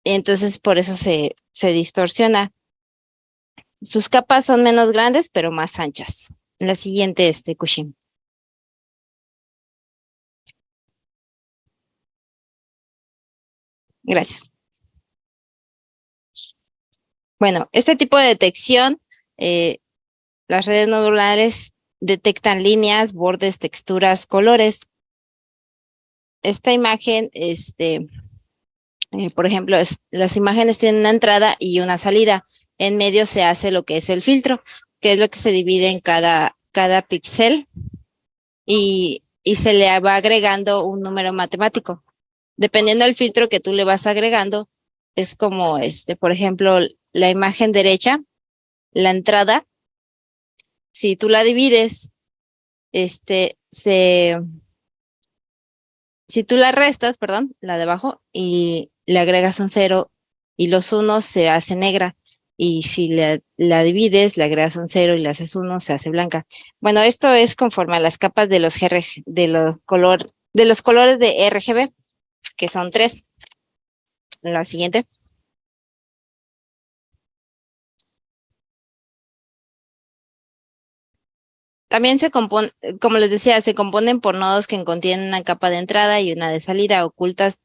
entonces por eso se distorsiona. Sus capas son menos grandes, pero más anchas. La siguiente, Kushin. Gracias. Bueno, este tipo de detección, las redes neuronales detectan líneas, bordes, texturas, colores. Esta imagen, por ejemplo, las imágenes tienen una entrada y una salida. En medio se hace lo que es el filtro, que es lo que se divide en cada píxel y se le va agregando un número matemático. Dependiendo del filtro que tú le vas agregando, es como, por ejemplo, la imagen derecha, la entrada, si tú la divides, si tú la restas, perdón, la de abajo, y le agregas un 0 y los unos se hace negra. y si la divides, le agregas un 0 y le haces 1, se hace blanca. Bueno, esto es conforme a las capas de los colores de RGB, que son 3. La siguiente. También se compone, como les decía, se componen por nodos que contienen una capa de entrada y una de salida ocultas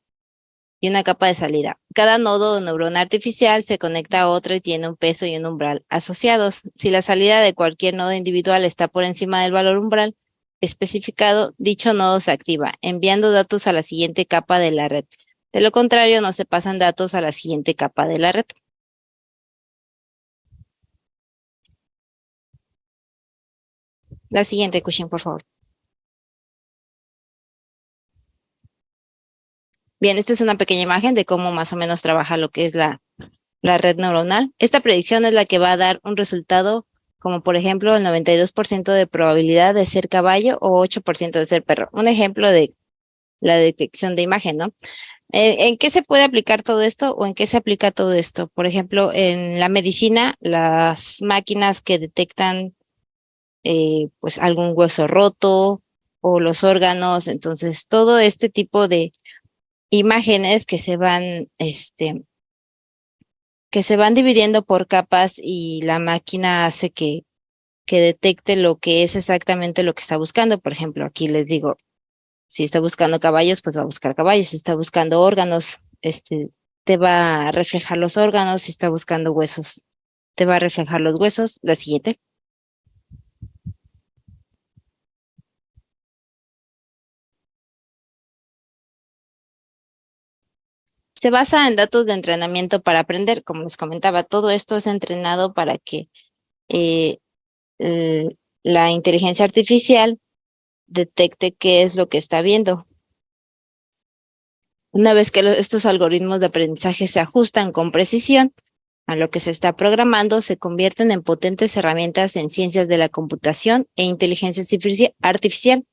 y una capa de salida. Cada nodo o neurona artificial se conecta a otro y tiene un peso y un umbral asociados. Si la salida de cualquier nodo individual está por encima del valor umbral especificado, dicho nodo se activa, enviando datos a la siguiente capa de la red. De lo contrario, no se pasan datos a la siguiente capa de la red. La siguiente, Cushin, por favor. Bien, esta es una pequeña imagen de cómo más o menos trabaja lo que es la red neuronal. Esta predicción es la que va a dar un resultado como por ejemplo el 92% de probabilidad de ser caballo o 8% de ser perro. Un ejemplo de la detección de imagen, ¿no? ¿En qué se puede aplicar todo esto o en qué se aplica todo esto? Por ejemplo, en la medicina, las máquinas que detectan pues algún hueso roto o los órganos, entonces todo este tipo de imágenes que se van dividiendo por capas y la máquina hace que detecte lo que es exactamente lo que está buscando. Por ejemplo, aquí les digo, si está buscando caballos, pues va a buscar caballos. Si está buscando órganos, te va a reflejar los órganos. Si está buscando huesos, te va a reflejar los huesos. La siguiente. Se basa en datos de entrenamiento para aprender. Como les comentaba, todo esto es entrenado para que la inteligencia artificial detecte qué es lo que está viendo. Una vez que estos algoritmos de aprendizaje se ajustan con precisión a lo que se está programando, se convierten en potentes herramientas en ciencias de la computación e inteligencia artificial,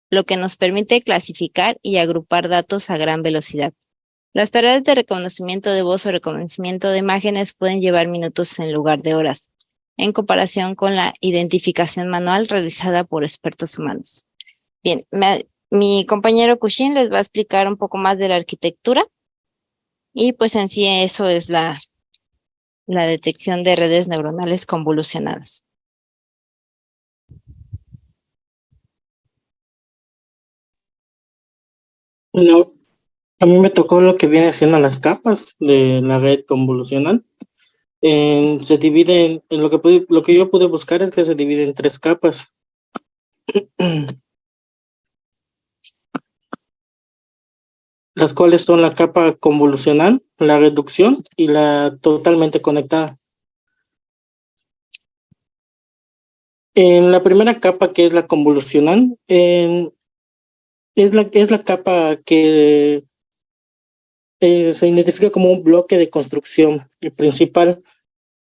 lo que nos permite clasificar y agrupar datos a gran velocidad. Las tareas de reconocimiento de voz o reconocimiento de imágenes pueden llevar minutos en lugar de horas, en comparación con la identificación manual realizada por expertos humanos. Bien, mi compañero Cushin les va a explicar un poco más de la arquitectura y pues en sí eso es la detección de redes neuronales convolucionadas. Bueno, a mí me tocó lo que viene siendo las capas de la red convolucional. Se divide en lo que yo pude buscar es que se divide en 3 capas. Las cuales son la capa convolucional, la reducción y la totalmente conectada. En la primera capa, que es la convolucional, es la capa que se identifica como un bloque de construcción principal.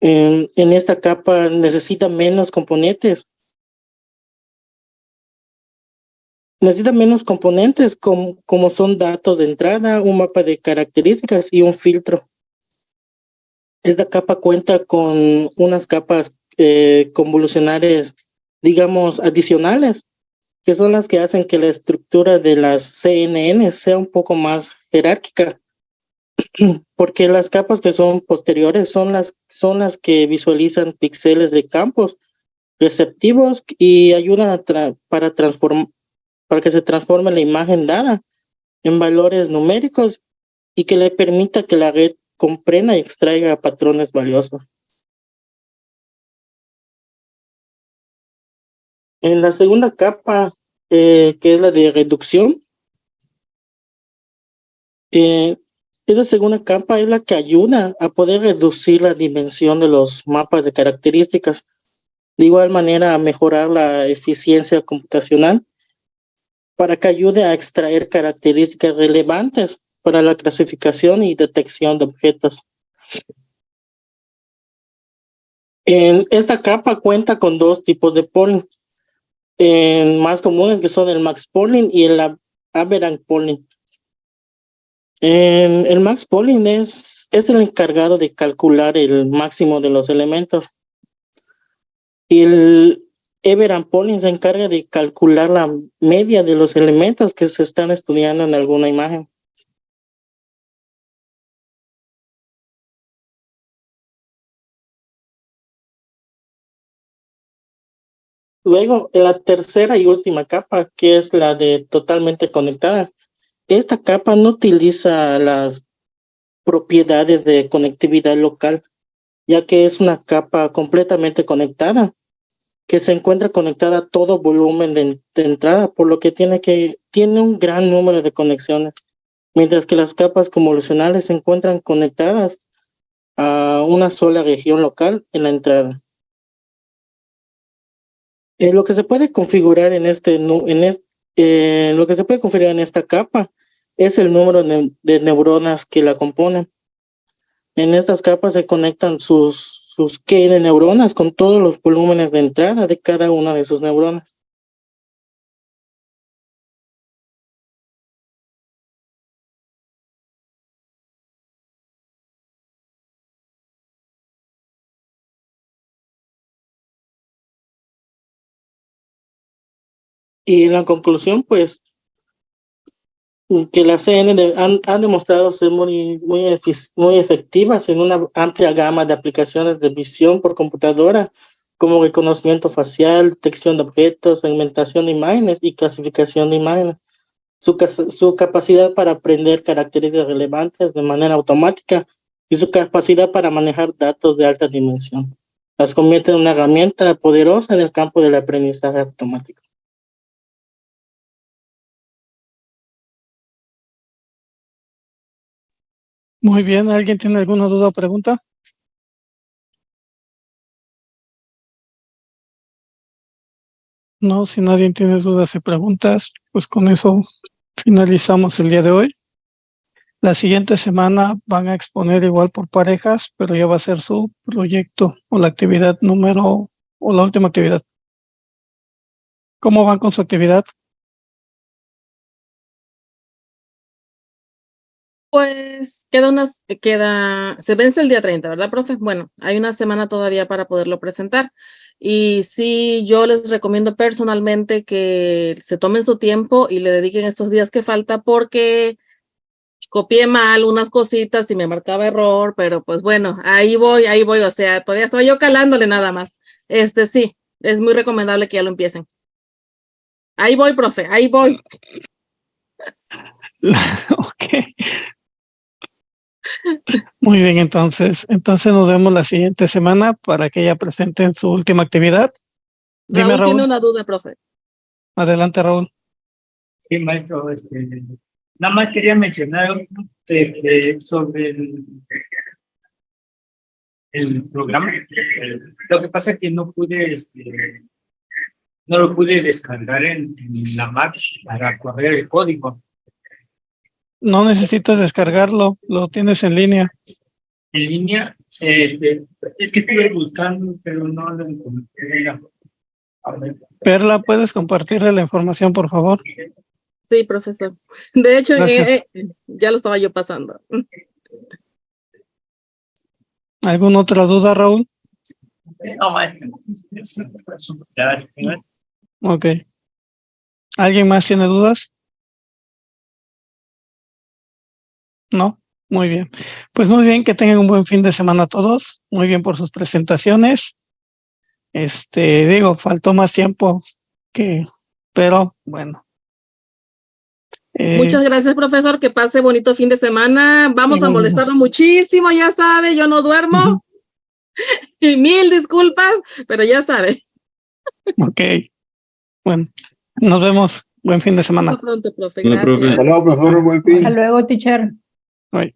En esta capa necesita menos componentes. Necesita menos componentes como son datos de entrada, un mapa de características y un filtro. Esta capa cuenta con unas capas convolucionales, digamos, adicionales, que son las que hacen que la estructura de las CNN sea un poco más jerárquica, porque las capas que son posteriores son las que visualizan píxeles de campos receptivos y ayudan para que se transforme la imagen dada en valores numéricos y que le permita que la red comprenda y extraiga patrones valiosos. En la segunda capa, que es la de reducción, esa segunda capa es la que ayuda a poder reducir la dimensión de los mapas de características, de igual manera a mejorar la eficiencia computacional para que ayude a extraer características relevantes para la clasificación y detección de objetos. Esta capa cuenta con 2 tipos de polling más comunes, que son el max polling y el aberrant polling. El max polling es es el encargado de calcular el máximo de los elementos. Y el Everett Pollin se encarga de calcular la media de los elementos que se están estudiando en alguna imagen. Luego, la tercera y última capa, que es la de totalmente conectada. Esta capa no utiliza las propiedades de conectividad local, ya que es una capa completamente conectada, que se encuentra conectada a todo volumen de entrada, por lo que tiene un gran número de conexiones, mientras que las capas convolucionales se encuentran conectadas a una sola región local en la entrada. Lo que se puede configurar en esta capa es el número de neuronas que la componen. En estas capas se conectan sus key de neuronas con todos los volúmenes de entrada de cada una de sus neuronas. Y en la conclusión, pues, que las CNN han demostrado ser muy efectivas en una amplia gama de aplicaciones de visión por computadora, como reconocimiento facial, detección de objetos, segmentación de imágenes y clasificación de imágenes. Su capacidad para aprender características relevantes de manera automática y su capacidad para manejar datos de alta dimensión las convierte en una herramienta poderosa en el campo del aprendizaje automático. Muy bien, ¿alguien tiene alguna duda o pregunta? No, si nadie tiene dudas y preguntas, pues con eso finalizamos el día de hoy. La siguiente semana van a exponer igual por parejas, pero ya va a ser su proyecto o la actividad o la última actividad. ¿Cómo van con su actividad? Pues se vence el día 30, ¿verdad, profe? Bueno, hay una semana todavía para poderlo presentar. Y sí, yo les recomiendo personalmente que se tomen su tiempo y le dediquen estos días que falta, porque copié mal unas cositas y me marcaba error, pero pues bueno, ahí voy, o sea, todavía estoy yo calándole nada más. Sí, es muy recomendable que ya lo empiecen. Ahí voy, profe, ahí voy. Ok. Muy bien, entonces nos vemos la siguiente semana para que ya presenten su última actividad. Dime, Raúl tiene Raúl. una duda, profe. Adelante, Raúl. Sí, maestro, nada más quería mencionar sobre el programa. Lo que pasa es que no lo pude descargar en la Mac para correr el código. No necesitas descargarlo, lo tienes en línea. En línea, es que estuve buscando, pero no lo encontré. A ver. Perla, ¿puedes compartirle la información, por favor? Sí, profesor. De hecho, Gracias. ya lo estaba yo pasando. ¿Alguna otra duda, Raúl? No, maestro. Ok. ¿Alguien más tiene dudas? No. Muy bien. Pues muy bien, que tengan un buen fin de semana todos. Muy bien por sus presentaciones. Faltó más tiempo pero bueno. Muchas gracias, profesor. Que pase bonito fin de semana. Vamos a molestarlo muchísimo, ya sabe, yo no duermo. Y mil disculpas, pero ya sabe. Ok. Bueno, nos vemos. Buen fin de semana. Hasta pronto, profe. Hola, Gracias. profe. Hasta luego, profesor. Buen fin. Hasta luego, teacher. Bye.